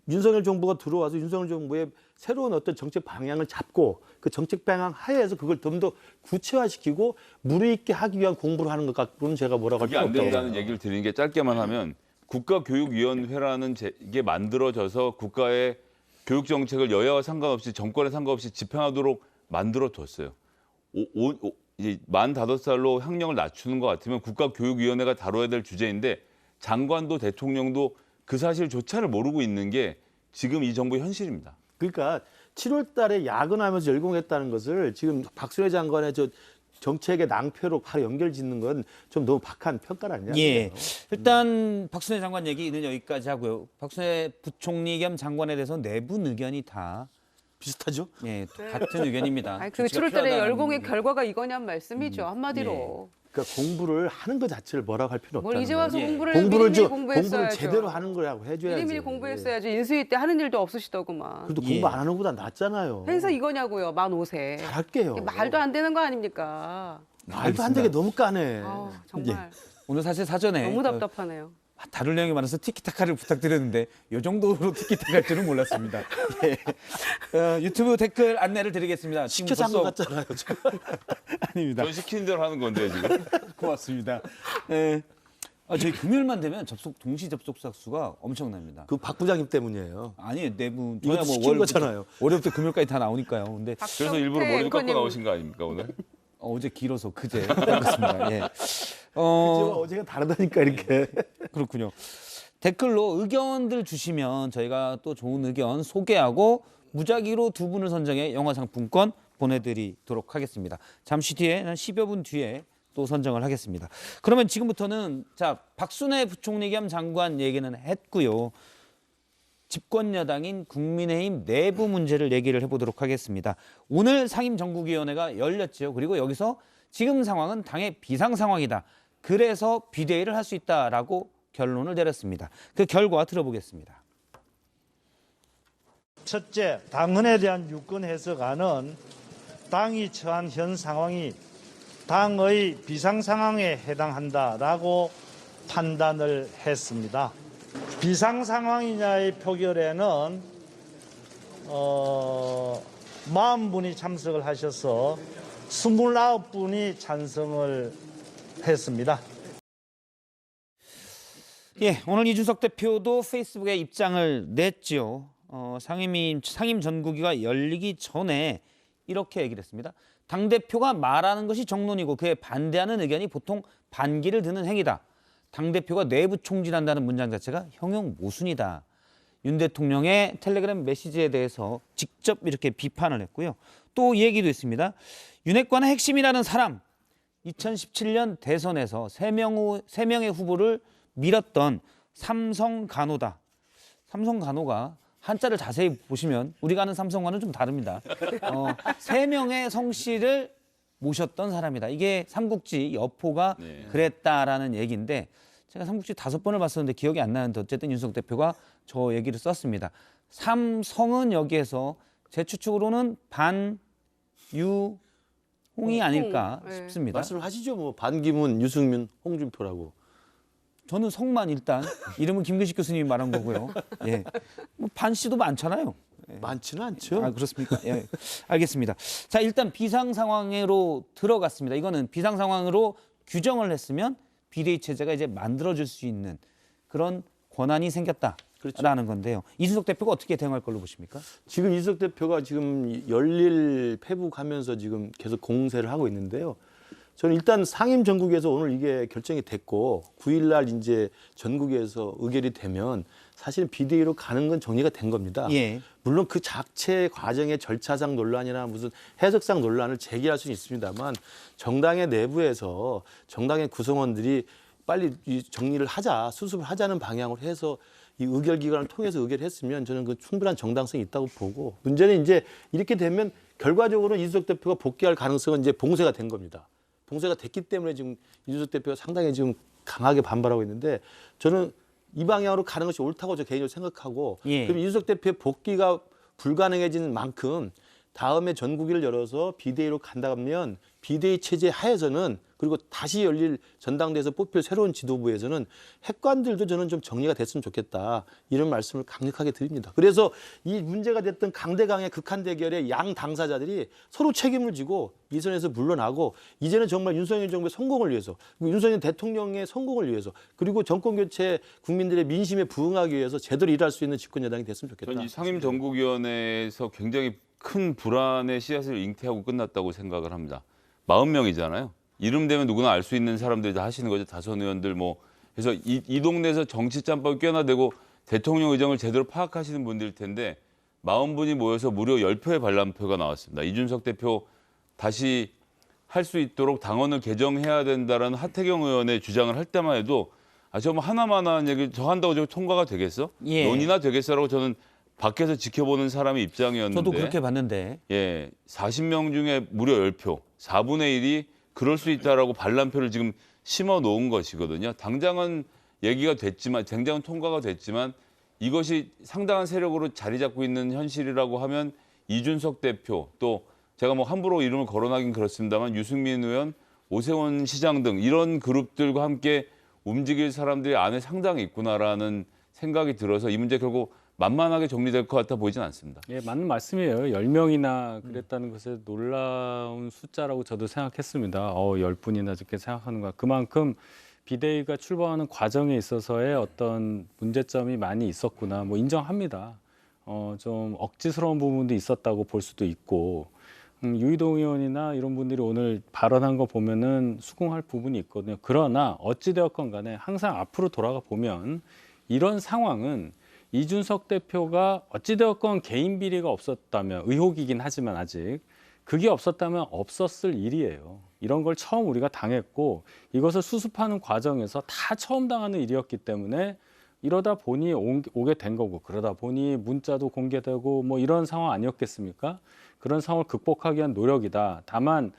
윤석열 정부가 들어와서 윤석열 정부의 새로운 어떤 정책 방향을 잡고 그 정책 방향 하에서 그걸 좀 더 구체화시키고 무르익게 하기 위한 공부를 하는 것 같고는 제가 뭐라고 할 그게 필요 안 없다고 된다는 봐요. 얘기를 드리는 게 짧게만 하면 국가교육위원회라는 이게 만들어져서 국가의 교육 정책을 여야와 상관없이 정권에 상관없이 집행하도록 만들어뒀어요. 이제 만 5살로 학령을 낮추는 것 같으면 국가교육위원회가 다뤄야 될 주제인데 장관도 대통령도 그 사실조차를 모르고 있는 게 지금 이 정부의 현실입니다. 그러니까 7월 달에 야근하면서 열공했다는 것을 지금 박순애 장관의 저 정책의 낭패로 바로 연결 짓는 건 좀 너무 박한 평가는 아니냐. 예. 일단 박순애 장관 얘기는 여기까지 하고요. 박순애 부총리 겸 장관에 대해서 내부 의견이 다 비슷하죠? 예, 같은 의견입니다. 아니, 그 조치가 7월 달에 필요하다는 열공의 결과가 이거냔 말씀이죠. 한마디로. 그러니까 공부를 하는 것 자체를 뭐라고 할 필요 없다는 뭘 이제 와서 거예요. 공부를 공부를 미리미리 공부했어야죠. 공부를 제대로 하는 거라고 해줘야지. 미리미리 공부했어야죠. 인수위 때 하는 일도 없으시더구만. 그래도 예. 공부 안 하는 것보다 낫잖아요. 행사 이거냐고요. 만 5세. 잘할게요. 말도 안 되는 거 아닙니까? 말도 안 되게 너무 까네. 아우, 정말 오늘 사실 사전에 너무 답답하네요. 다룰 내용이 많아서 티키타카를 부탁드렸는데 이 정도로 티키타카일 줄은 몰랐습니다. 예. 유튜브 댓글 안내를 드리겠습니다. 지금 시켜서 한 것 벌써- 같잖아요. 아닙니다. 전 시키는 대로 하는 건데 지금. 고맙습니다. 예. 저희 금요일만 되면 동시 접속자 수가 엄청납니다. 그 박 부장님 때문이에요. 아니 내부 이것도 시킨 거잖아요. 월요일부터 금요일까지 다 나오니까요. 근데 그래서 일부러 머리 깎고 앵커님. 나오신 거 아닙니까 오늘? 어제 길어서 그제 그렇습니다. 예. 그제와 어제가 다르다니까 이렇게. 그렇군요. 댓글로 의견들 주시면 저희가 또 좋은 의견 소개하고 무작위로 두 분을 선정해 영화 상품권 보내드리도록 하겠습니다. 잠시 뒤에 한 10여 분 뒤에 또 선정을 하겠습니다. 그러면 지금부터는 자 박순애 부총리 겸 장관 얘기는 했고요. 집권 여당인 국민의힘 내부 문제를 얘기를 해보도록 하겠습니다. 오늘 상임정국위원회가 열렸죠. 그리고 여기서 지금 상황은 당의 비상 상황이다. 그래서 비대위를 할 수 있다라고 결론을 내렸습니다. 그 결과 들어보겠습니다. 첫째, 당헌에 대한 유권 해석안은 당이 처한 현 상황이 당의 비상 상황에 해당한다라고 판단을 했습니다. 비상 상황이냐의 표결에는 40분이 참석을 하셔서 29분이 찬성을 했습니다. 예, 오늘 이준석 대표도 페이스북에 입장을 냈죠. 상임 전국위가 열리기 전에 이렇게 얘기를 했습니다. 당대표가 말하는 것이 정론이고 그에 반대하는 의견이 보통 반기를 드는 행위다. 당대표가 내부 총질한다는 문장 자체가 형용 모순이다. 윤 대통령의 텔레그램 메시지에 대해서 직접 이렇게 비판을 했고요. 또 이 얘기도 있습니다. 윤핵관의 핵심이라는 사람, 2017년 대선에서 3명의 후보를 밀었던 삼성간호다. 삼성간호가 한자를 자세히 보시면 우리가 아는 삼성과는 좀 다릅니다. 3명의 성씨를 모셨던 사람이다. 이게 삼국지 여포가 그랬다라는 얘기인데 제가 삼국지 5번을 봤었는데 기억이 안 나는데 어쨌든 윤석 대표가 저 얘기를 썼습니다. 삼성은 여기에서 제 추측으로는 유홍이 아닐까 네. 싶습니다. 말씀을 하시죠. 뭐 반기문, 유승민, 홍준표라고. 저는 성만 일단 이름은 김근식 교수님이 말한 거고요. 예, 뭐반 씨도 많잖아요. 많지는 않죠. 아, 그렇습니까? 예, 알겠습니다. 자, 일단 비상 상황으로 들어갔습니다. 이거는 비상 상황으로 규정을 했으면 비대위 체제가 이제 만들어질 수 있는 그런 권한이 생겼다라는 그렇죠. 건데요. 이준석 대표가 어떻게 대응할 걸로 보십니까? 지금 이준석 대표가 지금 열릴 페북하면서 지금 계속 공세를 하고 있는데요. 저는 일단 상임 전국에서 오늘 이게 결정이 됐고 9일날 이제 전국에서 의결이 되면 사실 비대위로 가는 건 정리가 된 겁니다. 예. 물론 그 자체 과정의 절차상 논란이나 무슨 해석상 논란을 제기할 수는 있습니다만 정당의 내부에서 정당의 구성원들이 빨리 이 정리를 하자, 수습을 하자는 방향으로 해서 이 의결 기관을 통해서 의결했으면 저는 그 충분한 정당성이 있다고 보고 문제는 이제 이렇게 되면 결과적으로 이준석 대표가 복귀할 가능성은 이제 봉쇄가 된 겁니다. 봉쇄가 됐기 때문에 지금 이준석 대표가 상당히 지금 강하게 반발하고 있는데 저는 이 방향으로 가는 것이 옳다고 저 개인적으로 생각하고 예. 그럼 이준석 대표의 복귀가 불가능해진 만큼 다음에 전국위를 열어서 비대위로 간다면 비대위 체제 하에서는 그리고 다시 열릴 전당대회에서 뽑힐 새로운 지도부에서는 핵관들도 저는 좀 정리가 됐으면 좋겠다. 이런 말씀을 강력하게 드립니다. 그래서 이 문제가 됐던 강대강의 극한 대결의 양 당사자들이 서로 책임을 지고 이 선에서 물러나고 이제는 정말 윤석열 정부의 성공을 위해서 그리고 윤석열 대통령의 성공을 위해서 그리고 정권교체 국민들의 민심에 부응하기 위해서 제대로 일할 수 있는 집권여당이 됐으면 좋겠다. 전 이 상임전국위원회에서 굉장히 큰 불안의 씨앗을 잉태하고 끝났다고 생각을 합니다. 40명이잖아요. 이름 되면 누구나 알 수 있는 사람들이 다 하시는 거죠. 다선 의원들 뭐. 그래서 이 동네에서 정치 짬밥이 꽤나 되고 대통령 의정을 제대로 파악하시는 분들일 텐데 40분이 모여서 무려 10표의 반란표가 나왔습니다. 이준석 대표 다시 할 수 있도록 당원을 개정해야 된다라는 하태경 의원의 주장을 할 때만 해도 저 뭐 하나만한 얘기 저 한다고 저 통과가 되겠어? 예. 논의나 되겠어라고 저는 밖에서 지켜보는 사람의 입장이었는데 저도 그렇게 봤는데. 예, 40명 중에 무려 10표, 4분의 1이 그럴 수 있다라고 반란표를 지금 심어 놓은 것이거든요. 당장은 얘기가 됐지만, 당장은 통과가 됐지만 이것이 상당한 세력으로 자리 잡고 있는 현실이라고 하면 이준석 대표 또 제가 뭐 함부로 이름을 거론하긴 그렇습니다만 유승민 의원, 오세훈 시장 등 이런 그룹들과 함께 움직일 사람들이 안에 상당히 있구나라는 생각이 들어서 이 문제 결국 만만하게 정리될 것 같아 보이진 않습니다. 예, 맞는 말씀이에요. 10명이나 그랬다는 것에 놀라운 숫자라고 저도 생각했습니다. 10분이나 저렇게 생각하는 거야. 그만큼 비대위가 출범하는 과정에 있어서의 어떤 문제점이 많이 있었구나. 뭐 인정합니다. 좀 억지스러운 부분도 있었다고 볼 수도 있고 유이동 의원이나 이런 분들이 오늘 발언한 거 보면은 수긍할 부분이 있거든요. 그러나 어찌되었건 간에 항상 앞으로 돌아가 보면 이런 상황은 이준석 대표가 어찌되었건 개인 비리가 없었다면 의혹이긴 하지만 아직 그게 없었다면 없었을 일이에요. 이런 걸 처음 우리가 당했고 이것을 수습하는 과정에서 다 처음 당하는 일이었기 때문에 이러다 보니 오게 된 거고 그러다 보니 문자도 공개되고 뭐 이런 상황 아니었겠습니까? 그런 상황을 극복하기 위한 노력이다. 다만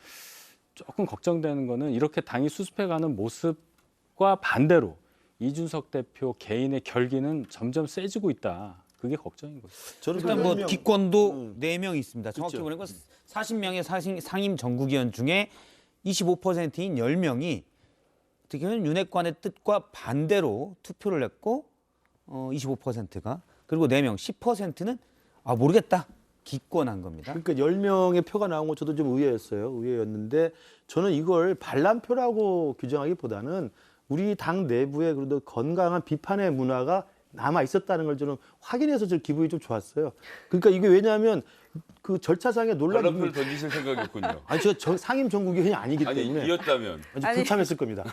조금 걱정되는 거는 이렇게 당이 수습해가는 모습과 반대로 이준석 대표 개인의 결기는 점점 세지고 있다. 그게 걱정인 거죠. 저는 일단 그 뭐 10명 기권도 4명 있습니다. 정확히 그렇죠. 보니까 40명의 상임 전국위원 중에 25%인 10명이 어떻게 보면 윤핵관의 뜻과 반대로 투표를 했고 25%가 그리고 4명 10%는 모르겠다. 기권한 겁니다. 그러니까 10명의 표가 나온 거 저도 좀 의외였는데 저는 이걸 반란표라고 규정하기보다는 우리 당 내부에 그래도 건강한 비판의 문화가 남아 있었다는 걸 저는 확인해서 저 기분이 좀 좋았어요. 그러니까 이게 왜냐하면 그 절차상의 논란이 반란표를 던지실 생각이었군요. 아니 저 상임 전국위원이 아니기 아니 때문에 이었다면 아주 불참했을 겁니다.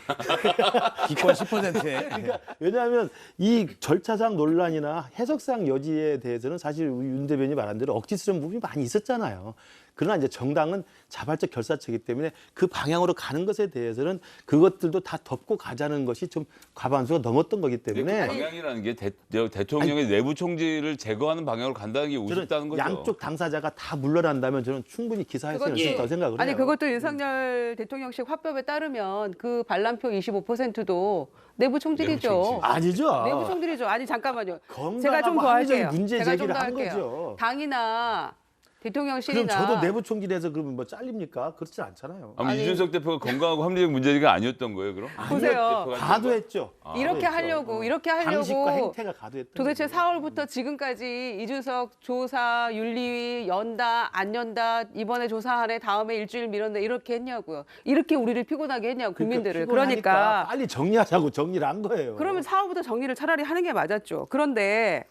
기권 10%에 그러니까 왜냐하면 이 절차상 논란이나 해석상 여지에 대해서는 사실 우리 윤 대변인이 말한 대로 억지스러운 부분이 많이 있었잖아요. 그러나 이제 정당은 자발적 결사체이기 때문에 그 방향으로 가는 것에 대해서는 그것들도 다 덮고 가자는 것이 좀 과반수가 넘었던 거기 그 때문에 방향이라는 게 대통령의 내부 총질을 제거하는 방향으로 간다는 게 우습다는 거죠. 양쪽 당사자가 다 물러난다면 저는 충분히 기사할 수 그건- 있다고 생각을 해요. 아니 그것도 윤석열 대통령식 화법에 따르면 그 반란표 25%도 내부 총질이죠. 아니죠. 내부 총질이죠. 아니 잠깐만요. 건강하고 제가 좀 더 합리적인 할게요. 문제 제가 좀 제기를 더 한 할게요. 거죠. 당이나 그럼 대통령실이나 저도 내부 총질해서 그러면 뭐 잘립니까? 그렇진 않잖아요. 아니, 이준석 대표가 건강하고 합리적 문제가 아니었던 거예요, 그럼? 보세요. 가도했죠. 이렇게 가도했죠. 하려고 방식과 행태가 가도했던 도대체 거죠. 4월부터 지금까지 이준석 조사, 윤리위 연다, 안 연다, 이번에 조사하네, 다음에 일주일 미뤘네 이렇게 했냐고요. 이렇게 우리를 피곤하게 했냐고 국민들을. 피곤하니까 그러니까 빨리 정리하자고 정리를 한 거예요. 그러면 4월부터 정리를 차라리 하는 게 맞았죠. 그런데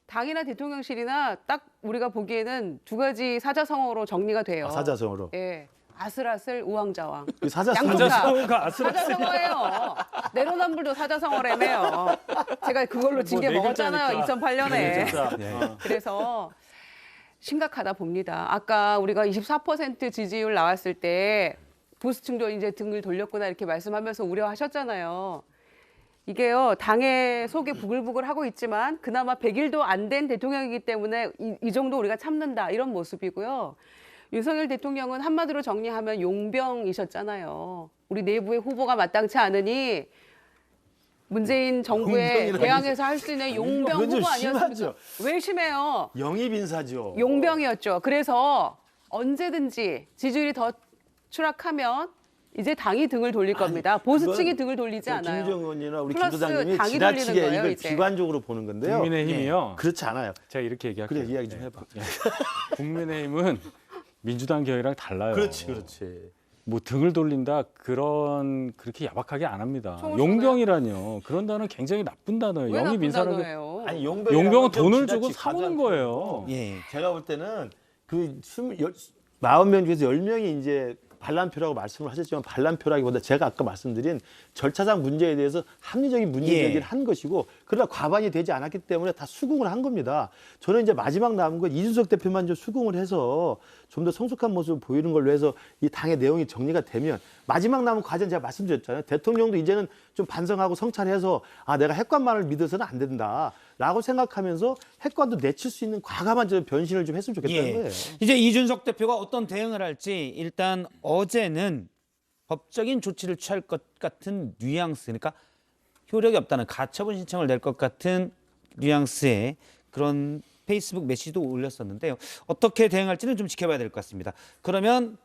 당이나 대통령실이나 딱 우리가 보기에는 두 가지 사자성어로 정리가 돼요. 사자성어로. 예. 아슬아슬 우왕좌왕. 그 사자성어. 양쪽 다 사자성어예요. 내로남불도 사자성어라며요. 제가 그걸로 징계 먹었잖아요. 2008년에. 그래서 심각하다 봅니다. 아까 우리가 24% 지지율 나왔을 때 보수층도 이제 등을 돌렸구나 이렇게 말씀하면서 우려하셨잖아요. 이게요, 당의 속이 부글부글 하고 있지만 그나마 100일도 안 된 대통령이기 때문에 이 정도 우리가 참는다 이런 모습이고요. 윤석열 대통령은 한마디로 정리하면 용병이셨잖아요. 우리 내부의 후보가 마땅치 않으니 문재인 정부에 대항해서 할 수 있는 용병 그건 좀 후보 아니었습니까? 심하죠. 왜 심해요? 영입 인사죠. 용병이었죠. 그래서 언제든지 지지율이 더 추락하면 이제 당이 등을 돌릴 겁니다. 보수층이 등을 돌리지 않아요. 김정 의원이나 우리 김 플러스 부장님이 당이 지나치게 돌리는 거예요, 이걸 이제. 비관적으로 보는 건데요. 국민의힘이요. 그렇지 않아요. 제가 이렇게 얘기할게요. 그래 이야기 좀 해봐. 국민의힘은 민주당 경이랑 달라요. 그렇지. 뭐 등을 돌린다 그렇게 야박하게 안 합니다. 총을 용병이라뇨. 그런 단어는 굉장히 나쁜 단어예요. 왜 영입 나쁜 인사라는 게 단어예요? 아니 용병은 돈을 주고 사오는 거예요. 예. 제가 볼 때는 그 40명 중에서 10명이 이제 반란표라고 말씀을 하셨지만 반란표라기보다 제가 아까 말씀드린 절차상 문제에 대해서 합리적인 문제 예. 제기를 한 것이고 그러나 과반이 되지 않았기 때문에 다 수긍을 한 겁니다. 저는 이제 마지막 남은 건 이준석 대표만 좀 수긍을 해서 좀 더 성숙한 모습을 보이는 걸로 해서 이 당의 내용이 정리가 되면 마지막 남은 과제는 제가 말씀드렸잖아요. 대통령도 이제는 좀 반성하고 성찰해서 아 내가 핵관만을 믿어서는 안 된다라고 생각하면서 핵관도 내칠 수 있는 과감한 좀 변신을 좀 했으면 좋겠다는 거예요. 이제 이준석 대표가 어떤 대응을 할지 일단 어제는 법적인 조치를 취할 것 같은 뉘앙스, 그러니까 효력이 없다는 가처분 신청을 낼 것 같은 뉘앙스의 그런 페이스북 메시지도 올렸었는데요. 어떻게 대응할지는 좀 지켜봐야 될 것 같습니다. 그러면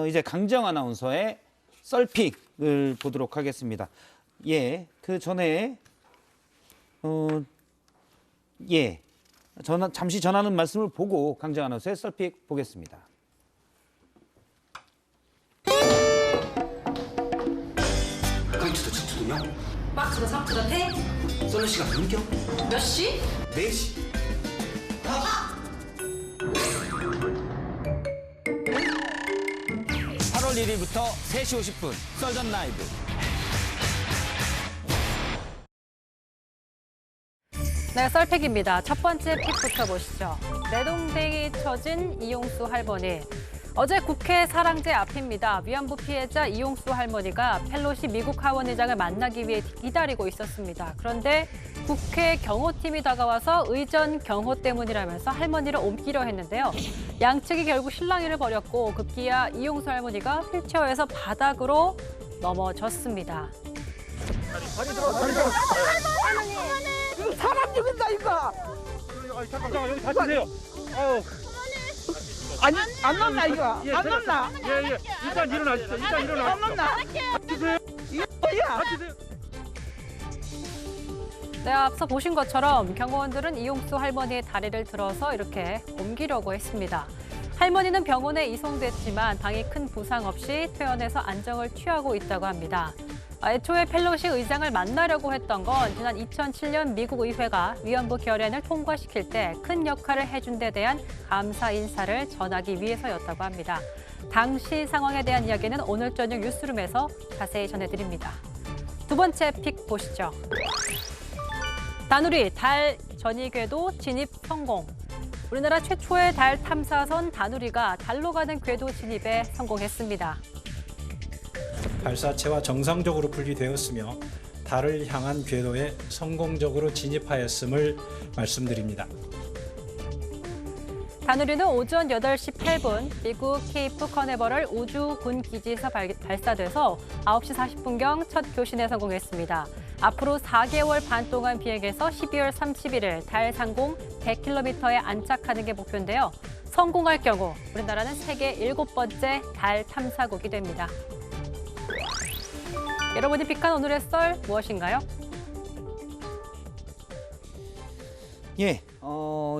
이제 강정 아나운서의 썰픽을 보도록 하겠습니다. 예, 그 전에 잠시 전하는 말씀을 보고 강정 아나운서의 썰픽 보겠습니다. 강추도 친추도요? 마크로 사크로 해? 쏘는 시간 넘겨? 몇 시? 4시. 8월 1일부터 3시 50분 썰전 라이브. 네, 썰픽입니다. 첫 번째 픽부터 보시죠. 내동댕이 쳐진 이용수 할머니. 어제 국회 사랑제 앞입니다. 위안부 피해자 이용수 할머니가 펠로시 미국 하원의장을 만나기 위해 기다리고 있었습니다. 그런데 국회 경호팀이 다가와서 의전 경호 때문이라면서 할머니를 옮기려 했는데요. 양측이 결국 실랑이를 벌였고 급기야 이용수 할머니가 휠체어에서 바닥으로 넘어졌습니다. 사람 죽인다 이거. 잠깐 여기 다치세요. 아니 안 넣나 이거? 안 넣나? 예예. 일단 일어나시죠. 일단 일어나. 안 넣나? 다치세요. 이거 뭐야? 다치세요. 네, 앞서 보신 것처럼 경호원들은 이용수 할머니의 다리를 들어서 이렇게 옮기려고 했습니다. 할머니는 병원에 이송됐지만 당이 큰 부상 없이 퇴원해서 안정을 취하고 있다고 합니다. 애초에 펠로시 의장을 만나려고 했던 건 지난 2007년 미국 의회가 위안부 결연을 통과시킬 때 큰 역할을 해준 데 대한 감사 인사를 전하기 위해서였다고 합니다. 당시 상황에 대한 이야기는 오늘 저녁 뉴스룸에서 자세히 전해드립니다. 두 번째 픽 보시죠. 다누리 달 전이궤도 진입 성공. 우리나라 최초의 달 탐사선 다누리가 달로 가는 궤도 진입에 성공했습니다. 발사체와 정상적으로 분리되었으며 달을 향한 궤도에 성공적으로 진입하였음을 말씀드립니다. 다누리는 오전 8시 8분 미국 케이프 커네버럴 우주군 기지에서 발사돼서 9시 40분경 첫 교신에 성공했습니다. 앞으로 4개월 반 동안 비행해서 12월 31일 달 상공 100km에 안착하는 게 목표인데요. 성공할 경우 우리나라는 세계 7번째 달 탐사국이 됩니다. 여러분이 픽한 오늘의 썰 무엇인가요? 예,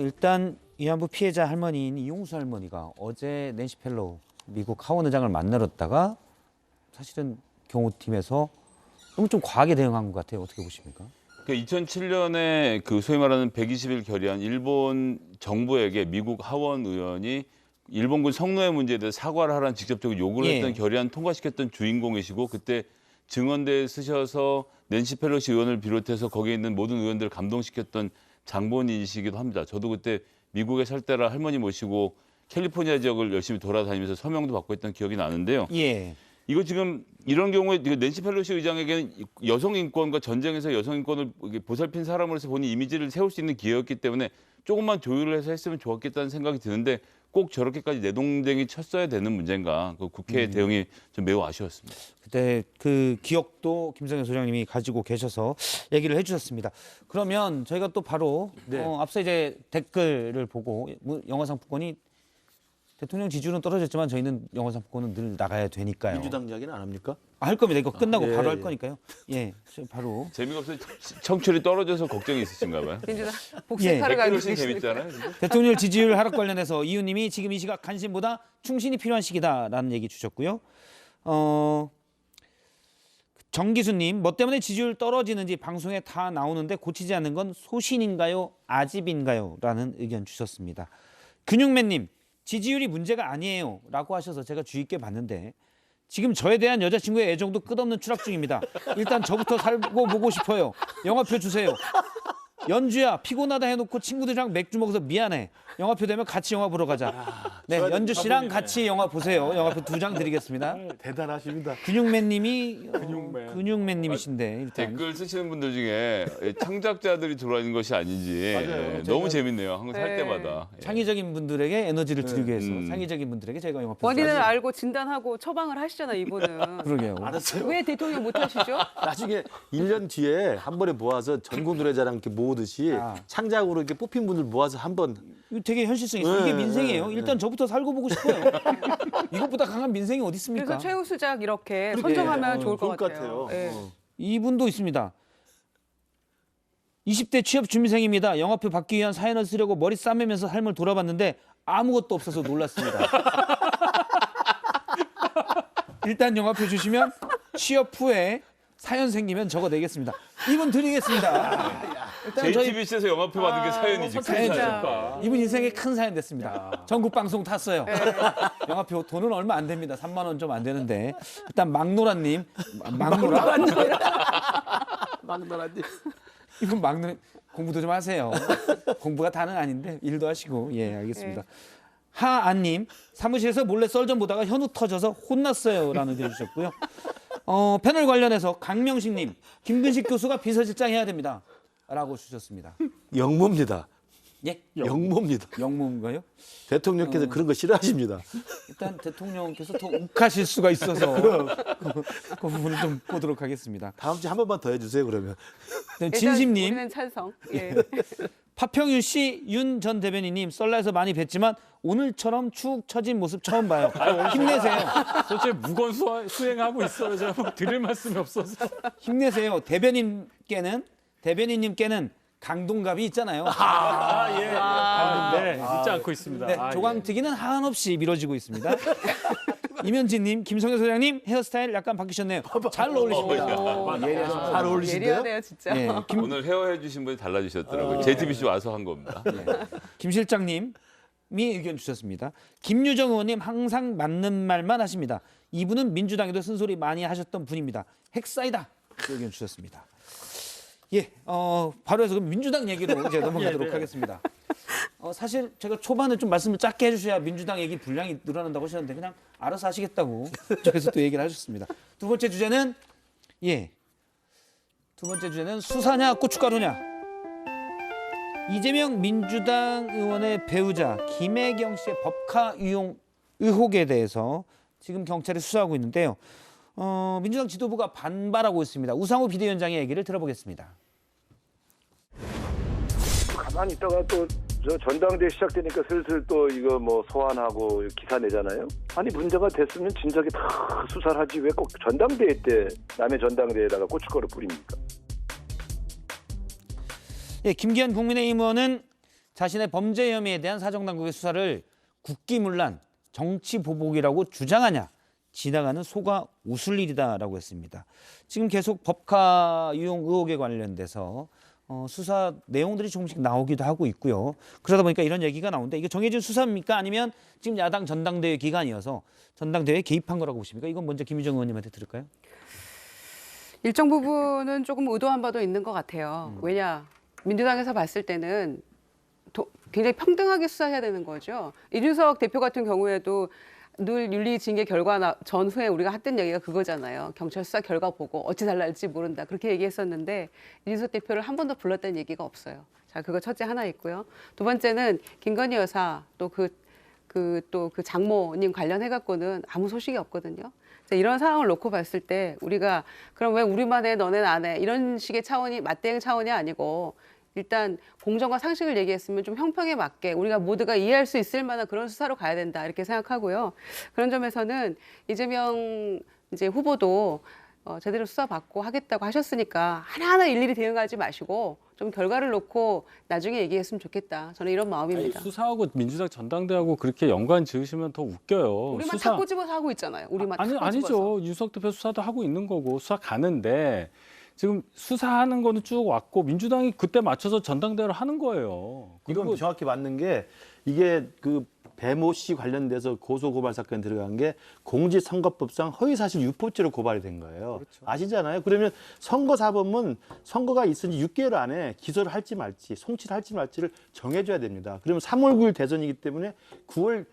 일단 위안부 피해자 할머니인 이용수 할머니가 어제 낸시 펠로우 미국 하원 의장을 만나렀다가 사실은 경호팀에서 너무 좀 과하게 대응한 것 같아요. 어떻게 보십니까? 2007년에 그 소위 말하는 120일 결의안 일본 정부에게 미국 하원 의원이 일본군 성노예 문제에 대해서 사과를 하라는 직접적으로 요구를 예. 했던 결의안 통과시켰던 주인공이시고 그때 증언대에 쓰셔서 낸시 펠로시 의원을 비롯해서 거기에 있는 모든 의원들을 감동시켰던 장본인이시기도 합니다. 저도 그때 미국에 살 때라 할머니 모시고 캘리포니아 지역을 열심히 돌아다니면서 서명도 받고 했던 기억이 나는데요. 예. 이거 지금 이런 경우에 낸시 펠로시 의장에게는 여성 인권과 전쟁에서 여성 인권을 보살핀 사람으로서 본인 이미지를 세울 수 있는 기회였기 때문에 조금만 조율을 해서 했으면 좋았겠다는 생각이 드는데 꼭 저렇게까지 내동댕이 쳤어야 되는 문제인가? 그 국회의 대응이 좀 매우 아쉬웠습니다. 그때 그 기억도 김성현 소장님이 가지고 계셔서 얘기를 해주셨습니다. 그러면 저희가 또 바로 앞서 이제 댓글을 보고 영화 상품권이 대통령 지지율은 떨어졌지만 저희는 영화 상품권은 늘 나가야 되니까요. 민주당 이야기는 안 합니까? 할 겁니다. 이거 끝나고 예, 바로 할 예. 거니까요. 예, 바로. 재미가 없어요. 청출이 떨어져서 걱정이 있으신가 봐요. 민주당 복색하러 가고 댓글이 계시니까. 재밌잖아요. 대통령 지지율 하락 관련해서 이웃님이 지금 이 시각 관심보다 충신이 필요한 시기다라는 얘기 주셨고요. 정기수님, 뭐 때문에 지지율 떨어지는지 방송에 다 나오는데 고치지 않는 건 소신인가요? 아집인가요? 라는 의견 주셨습니다. 근육맨님, 지지율이 문제가 아니에요 라고 하셔서 제가 주의 있게 봤는데 지금 저에 대한 여자친구의 애정도 끝없는 추락 중입니다. 일단 저부터 살고 보고 싶어요. 영화표 주세요. 연주야, 피곤하다 해놓고 친구들이랑 맥주 먹어서 미안해. 영화표 되면 같이 영화 보러 가자. 네, 연주 씨랑 같이 영화 보세요. 영화표 2장 드리겠습니다. 대단하십니다. 근육맨님이 근육맨. 근육맨님이신데 일단 댓글 쓰시는 분들 중에 창작자들이 들어와 있는 것이 아닌지 맞아요. 너무 재밌네요. 항상 살 네. 때마다. 예. 창의적인 분들에게 에너지를 드리기 위해서 창의적인 분들에게 저희가 영화표 원인을 알고 진단하고 처방을 하시잖아 이분은. 그러게요. 알았어요. 왜 대통령 못 하시죠? 나중에 1년 뒤에 한 번에 모아서 전국 노래자랑 이렇게 모으듯이 창작으로 이렇게 뽑힌 분들 모아서 한번 이거 되게 현실성 있어요. 이게 민생이에요. 일단 저부터 살고 보고 싶어요. 이것보다 강한 민생이 어디 있습니까? 그래서 최우수작 이렇게 그러게. 선정하면 좋을 것 좋을 것 같아요. 같아요. 예. 이분도 있습니다. 20대 취업 준비생입니다. 영화표 받기 위한 사연을 쓰려고 머리 싸매면서 삶을 돌아봤는데 아무것도 없어서 놀랐습니다. 일단 영화표 주시면 취업 후에 사연 생기면 적어내겠습니다. 이분 드리겠습니다. 일단 저희 JTBC에서 영화표 받은 게 사연이지. 큰 사연. 이분 인생에 큰 사연 됐습니다. 전국 방송 탔어요. 영화표 돈은 얼마 안 됩니다. 3만 원 좀 안 되는데 일단 막노라님, 막노라님 이분 막노라 공부도 좀 하세요. 공부가 다는 아닌데 일도 하시고 예 알겠습니다. 하안님 사무실에서 몰래 썰 좀 보다가 현우 터져서 혼났어요라는 의견 주셨고요. 패널 관련해서 강명식님 김근식 교수가 비서실장 해야 됩니다. 라고 주셨습니다. 영모입니다. 예? 영모입니다. 영모인가요? 대통령께서 그런 거 싫어하십니다. 일단 대통령께서 더 욱하실 수가 있어서 그 부분을 좀 보도록 하겠습니다. 다음 주에 한 번만 더 해주세요 그러면. 진심님, 우리는 찬성. 예. 파평윤 씨, 윤 전 대변인님 썰라에서 많이 뵀지만 오늘처럼 축 처진 모습 처음 봐요. 힘내세요. 솔직히 무건 수행하고 있어요. 제가 뭐 드릴 말씀이 없어서. 힘내세요. 대변인님께는 강동갑이 있잖아요. 네, 잊지 않고 있습니다. 네, 조광특위는 한없이 미뤄지고 있습니다. 이면진님, 김성현 소장님 헤어스타일 약간 바뀌셨네요. 잘 어울리십니다. 잘 어울리신데요? 예리하네요 진짜. 예, 오늘 헤어해 주신 분이 달라지셨더라고요. JTBC 와서 한 겁니다. 김 실장님이 의견 주셨습니다. 김유정 의원님 항상 맞는 말만 하십니다. 이분은 민주당에도 쓴소리 많이 하셨던 분입니다. 핵사이다 의견 주셨습니다. 예, 바로 해서 그럼 민주당 얘기로 이제 넘어가도록 하겠습니다. 사실 제가 초반에 좀 말씀을 짧게 해주셔야 민주당 얘기 분량이 늘어난다고 하셨는데 그냥 알아서 하시겠다고 저에서 또 얘기를 하셨습니다. 두 번째 주제는 수사냐 고춧가루냐. 이재명 민주당 의원의 배우자 김혜경 씨의 법카 유용 의혹에 대해서 지금 경찰이 수사하고 있는데요. 민주당 지도부가 반발하고 있습니다. 우상호 비대위원장의 얘기를 들어보겠습니다. 가만히 있다가 또 저 전당대회 시작되니까 슬슬 또 이거 뭐 소환하고 기사 내잖아요. 아니 문제가 됐으면 진작에 다 수사를 하지 왜 꼭 전당대회 때 남의 전당대회에다가 고춧가루 뿌립니까? 예, 김기현 국민의힘 의원은 자신의 범죄 혐의에 대한 사정당국의 수사를 국기문란, 정치 보복이라고 주장하냐. 지나가는 소가 웃을 일이다라고 했습니다. 지금 계속 법카 유용 의혹에 관련돼서 수사 내용들이 조금씩 나오기도 하고 있고요. 그러다 보니까 이런 얘기가 나오는데 이게 정해진 수사입니까? 아니면 지금 야당 전당대회 기간이어서 전당대회에 개입한 거라고 보십니까? 이건 먼저 김유정 의원님한테 들을까요? 일정 부분은 조금 의도한 바도 있는 것 같아요. 왜냐, 민주당에서 봤을 때는 굉장히 평등하게 수사해야 되는 거죠. 이준석 대표 같은 경우에도 늘 윤리징계 결과 전후에 우리가 했던 얘기가 그거잖아요. 경찰 수사 결과 보고 어찌 달랄지 모른다. 그렇게 얘기했었는데 이준석 대표를 한 번도 불렀다는 얘기가 없어요. 자, 그거 첫째 하나 있고요. 두 번째는 김건희 여사 또 그 장모님 관련해 갖고는 아무 소식이 없거든요. 자, 이런 상황을 놓고 봤을 때 우리가 그럼 왜 우리만 해 너네는 안 해 이런 식의 차원이 맞대응 차원이 아니고 일단 공정과 상식을 얘기했으면 좀 형평에 맞게 우리가 모두가 이해할 수 있을 만한 그런 수사로 가야 된다 이렇게 생각하고요. 그런 점에서는 이재명 이제 후보도 제대로 수사받고 하겠다고 하셨으니까 하나하나 일일이 대응하지 마시고 좀 결과를 놓고 나중에 얘기했으면 좋겠다. 저는 이런 마음입니다. 아니, 수사하고 민주당 전당대회하고 그렇게 연관 지으시면 더 웃겨요. 우리만 탁 꼬집어서 하고 있잖아요. 우리만 탁 꼬집어서. 아니죠. 윤석 대표 수사도 하고 있는 거고 수사 가는데 지금 수사하는 거는 쭉 왔고 민주당이 그때 맞춰서 전당대회를 하는 거예요. 이건 정확히 맞는 게 이게 그 배모 씨 관련돼서 고소고발 사건에 들어간 게 공직선거법상 허위사실 유포죄로 고발이 된 거예요. 그렇죠. 아시잖아요. 그러면 선거사범은 선거가 있은 지 6개월 안에 기소를 할지 말지 송치를 할지 말지를 정해줘야 됩니다. 그러면 3월 9일 대선이기 때문에 9월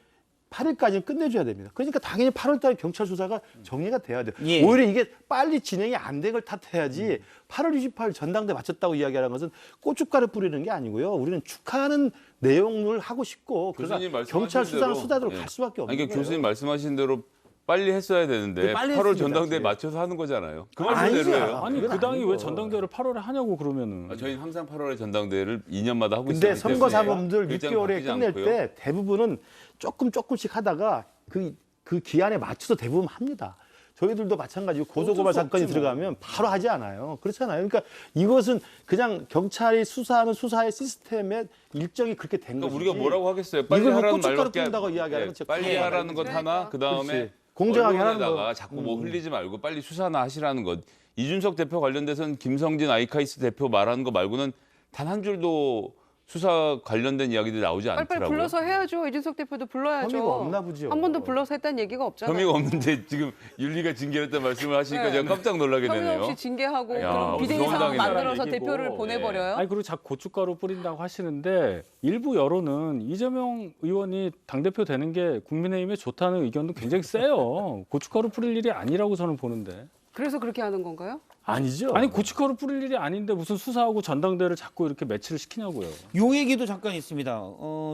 8일까지는 끝내줘야 됩니다. 그러니까 당연히 8월 달에 경찰 수사가 정리가 돼야 돼요. 예. 오히려 이게 빨리 진행이 안 된 걸 탓해야지 8월 28일 전당대 맞췄다고 이야기하는 것은 고춧가루 뿌리는 게 아니고요. 우리는 축하하는 내용을 하고 싶고 그러니까 경찰 수사는 수사대로 갈 수밖에 없는 그러니까 거예요. 교수님 말씀하신 대로 빨리 했어야 되는데 빨리 8월 했습니다, 전당대에 지금. 맞춰서 하는 거잖아요. 그 아니죠. 말씀대로예요. 아니 그 당이 왜 전당대회를 8월에 하냐고 그러면은. 저희는 항상 8월에 전당대회를 2년마다 하고 있어요. 근데 선거사범들 일정이 6개월에 바뀌지 끝낼 않고요. 때 대부분은 조금씩 하다가 그 기한에 맞춰서 대부분 합니다. 저희들도 마찬가지고 고소고발 사건이 들어가면 바로 하지 않아요. 그렇잖아요. 그러니까 이것은 그냥 경찰이 수사하는 수사의 시스템의 일정이 그렇게 된 그러니까 것이지. 우리가 뭐라고 하겠어요? 빨리 이걸 하라는 고춧가루 말밖에 뿌린다고 이야기하는 건 진짜 빨리 큰일 하라는 것 하나 그다음에 그렇지. 공정하게 하라는 언론에다가 거. 자꾸 뭐 흘리지 말고 빨리 수사나 하시라는 것. 이준석 대표 관련돼서는 김성진 아이카이스 대표 말하는 거 말고는 단 한 줄도 수사 관련된 이야기들이 나오지 빨리빨리 않더라고요. 불러서 해야죠. 이준석 대표도 불러야죠. 혐의가 없나 보죠. 한 번도 불러서 했다는 얘기가 없잖아요. 혐의가 없는데 지금 윤리가 징계했다는 말씀을 하시니까 네. 제가 깜짝 놀라게 혐의 되네요. 없이 징계하고 야, 그럼 비대위 무서운 상황 당이다. 만들어서 얘기고. 대표를 보내버려요. 아니 그리고 자꾸 고춧가루 뿌린다고 하시는데 일부 여론은 이재명 의원이 당대표 되는 게 국민의힘에 좋다는 의견도 굉장히 세요. 고춧가루 뿌릴 일이 아니라고 저는 보는데. 그래서 그렇게 하는 건가요? 아니죠. 아니 고춧가루 뿌릴 일이 아닌데 무슨 수사하고 전당대회를 자꾸 이렇게 매치를 시키냐고요. 요 얘기도 잠깐 있습니다.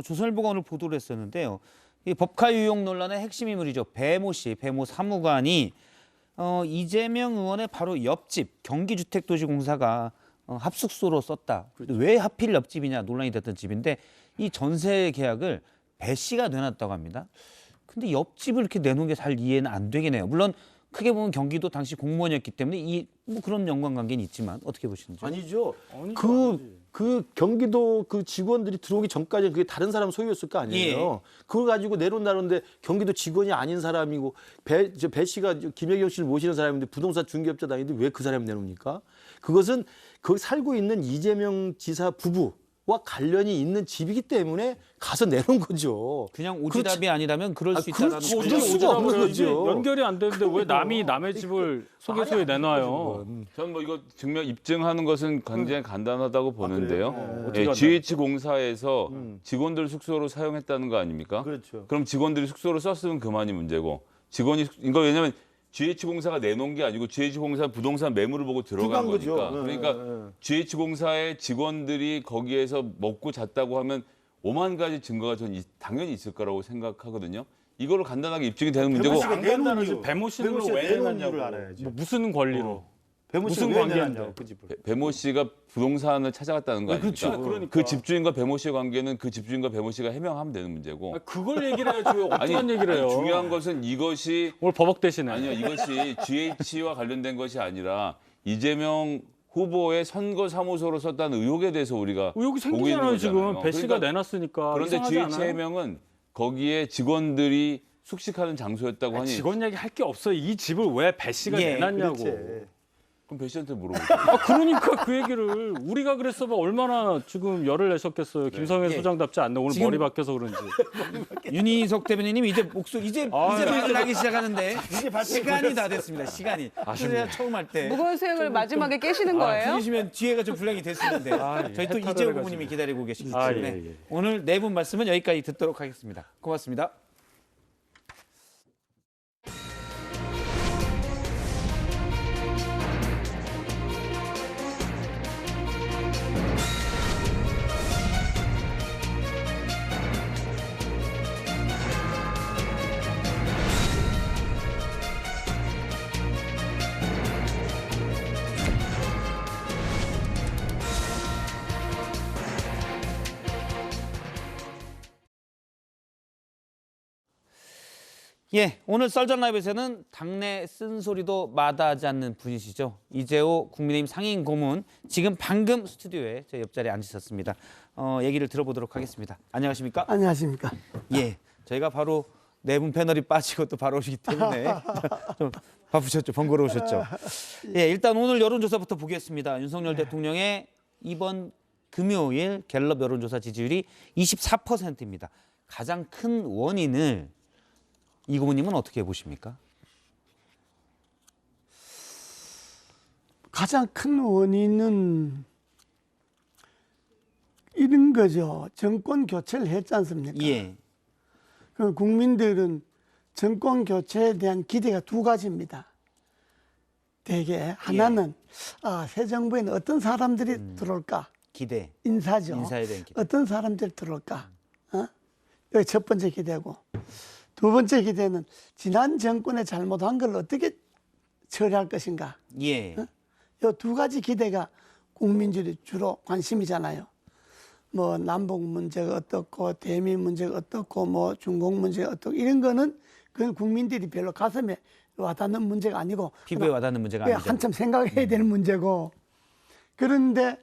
조선일보가 오늘 보도를 했었는데요. 이 법카 유용 논란의 핵심 인물이죠. 배모 씨, 배모 사무관이 이재명 의원의 바로 옆집 경기주택도시공사가 합숙소로 썼다. 왜 하필 옆집이냐 논란이 됐던 집인데 이 전세 계약을 배 씨가 내놨다고 합니다. 근데 옆집을 이렇게 내놓은 게 잘 이해는 안 되긴 해요. 물론 크게 보면 경기도 당시 공무원이었기 때문에 뭐 그런 연관관계는 있지만 어떻게 보시는지? 아니죠. 그 경기도 그 직원들이 들어오기 전까지는 그게 다른 사람 소유였을 거 아니에요. 그걸 가지고 내놓는다는데 경기도 직원이 아닌 사람이고 배 씨가 김혜경 씨를 모시는 사람인데 부동산 중개업자 다니는데 왜 그 사람이 내놓습니까? 그것은 거기 살고 있는 이재명 지사 부부와 관련이 있는 집이기 때문에 가서 내놓은 거죠. 그냥 오지랖이 아니라면 그럴 수 있다는 그렇죠. 그럴 수가 없는 거죠. 연결이 안 되는데 왜 남이 남의 집을 소개소에 내놔요? 전 뭐 이거 입증하는 것은 굉장히 간단하다고 보는데요. 어떻게 GH공사에서 직원들 숙소로 사용했다는 거 아닙니까? 그렇죠. 그럼 직원들이 숙소로 썼으면 그만이 문제고 이거 왜냐면 GH공사가 내놓은 게 아니고 GH공사 부동산 매물을 보고 들어간 거니까. 그러니까 GH공사의 직원들이 거기에서 먹고 잤다고 하면 5만 가지 증거가 전 당연히 있을 거라고 생각하거든요. 이거를 간단하게 입증이 되는 문제고. 안 간단하지. 배모 씨는 왜 내놨냐고. 알아야죠. 뭐 무슨 권리로? 배모 씨가 무슨 왜 관계인데? 내놨냐고 그 집을. 배모 씨가 부동산을 찾아갔다는 거 아닙니까? 그러니까. 그 집주인과 배모 씨의 관계는 그 집주인과 배모 씨가 해명하면 되는 문제고. 그걸 얘기를 해야지 왜 엉뚱한 얘기를 해요. 중요한 것은 이것이 오늘 버벅 대신에. 아니요, 이것이 GH와 관련된 것이 아니라 이재명 후보의 선거 사무소로 썼다는 의혹에 대해서 우리가 의혹이 보고 있는 생기잖아요 지금. 거잖아요. 배 씨가 그러니까 내놨으니까. 그런데 이상하지 GH 않아요? 해명은 거기에 직원들이 숙식하는 장소였다고 하니 직원 얘기 할 게 없어요. 이 집을 왜 배 씨가 예, 내놨냐고. 그렇지. 그럼 배 씨한테 물어보죠. 그러니까 그 얘기를 우리가 그랬어 봐 얼마나 지금 열을 내셨겠어요. 김성애 예. 소장답지 않네. 오늘 지금- 머리 바뀌어서 그런지. 윤희석 대변인님 이제 목소리 이제 말을 하기 시작하는데 이제 시간이 다 됐습니다. 시간이. 제가 처음 할 때. 무거운 수행을 마지막에 깨시는 거예요? 들으시면 뒤에가 좀 분량이 됐었는데 예. 저희 또 해탈을 이재호 해가지고. 부모님이 기다리고 계시기 아, 때문에 예, 예. 오늘 네 분 말씀은 여기까지 듣도록 하겠습니다. 고맙습니다. 예, 오늘 썰전 라이브에서는 당내 쓴소리도 마다하지 않는 분이시죠. 이재호 국민의힘 상임 고문 지금 방금 스튜디오에 제 옆자리에 앉으셨습니다. 얘기를 들어보도록 하겠습니다. 안녕하십니까? 안녕하십니까? 예, 저희가 바로 네 분 패널이 빠지고 또 바로 오시기 때문에 좀 바쁘셨죠, 번거로우셨죠. 예, 일단 오늘 여론조사부터 보겠습니다. 윤석열 대통령의 이번 금요일 갤럽 여론조사 지지율이 24%입니다. 가장 큰 원인을 이 고모님은 어떻게 보십니까? 가장 큰 원인은 이런 거죠. 정권 교체를 했지 않습니까? 예. 그럼 국민들은 정권 교체에 대한 기대가 두 가지입니다. 대개 하나는 새 정부에는 어떤 사람들이 들어올까? 기대. 인사죠. 인사에 대한 기대. 어떤 사람들이 들어올까? 여기 첫 번째 기대고. 두 번째 기대는 지난 정권의 잘못한 걸 어떻게 처리할 것인가. 예. 이 두 가지 기대가 국민들이 주로 관심이잖아요. 뭐 남북 문제가 어떻고 대미 문제가 어떻고 뭐 중국 문제가 어떻고 이런 거는 그건 국민들이 별로 가슴에 와닿는 문제가 아니고 피부에 와닿는 문제가 아니죠. 한참 생각해야 되는 문제고. 그런데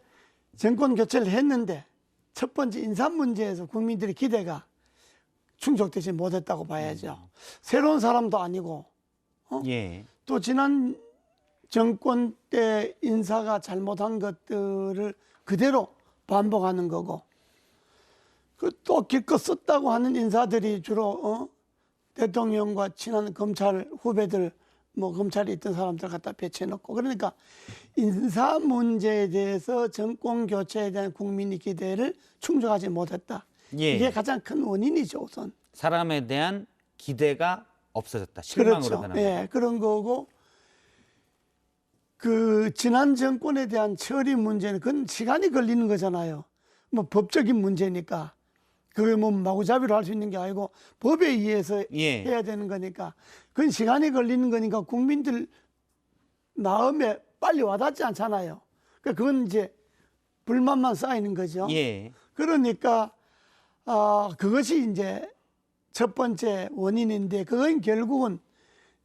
정권 교체를 했는데 첫 번째 인사 문제에서 국민들의 기대가 충족되지 못했다고 봐야죠. 새로운 사람도 아니고 예. 또 지난 정권 때 인사가 잘못한 것들을 그대로 반복하는 거고 또 기껏 썼다고 하는 인사들이 주로 대통령과 친한 검찰 후배들 뭐 검찰에 있던 사람들 갖다 배치해놓고 그러니까 인사 문제에 대해서 정권 교체에 대한 국민의 기대를 충족하지 못했다. 예. 이게 가장 큰 원인이죠, 우선. 사람에 대한 기대가 없어졌다. 실망으로 그렇죠. 변한. 예, 그런 거고 그 지난 정권에 대한 처리 문제는 그건 시간이 걸리는 거잖아요. 뭐 법적인 문제니까 그게 뭐 마구잡이로 할 수 있는 게 아니고 법에 의해서 예. 해야 되는 거니까 그건 시간이 걸리는 거니까 국민들 마음에 빨리 와닿지 않잖아요. 그러니까 그건 이제 불만만 쌓이는 거죠. 예. 그러니까 그것이 이제 첫 번째 원인인데 그건 결국은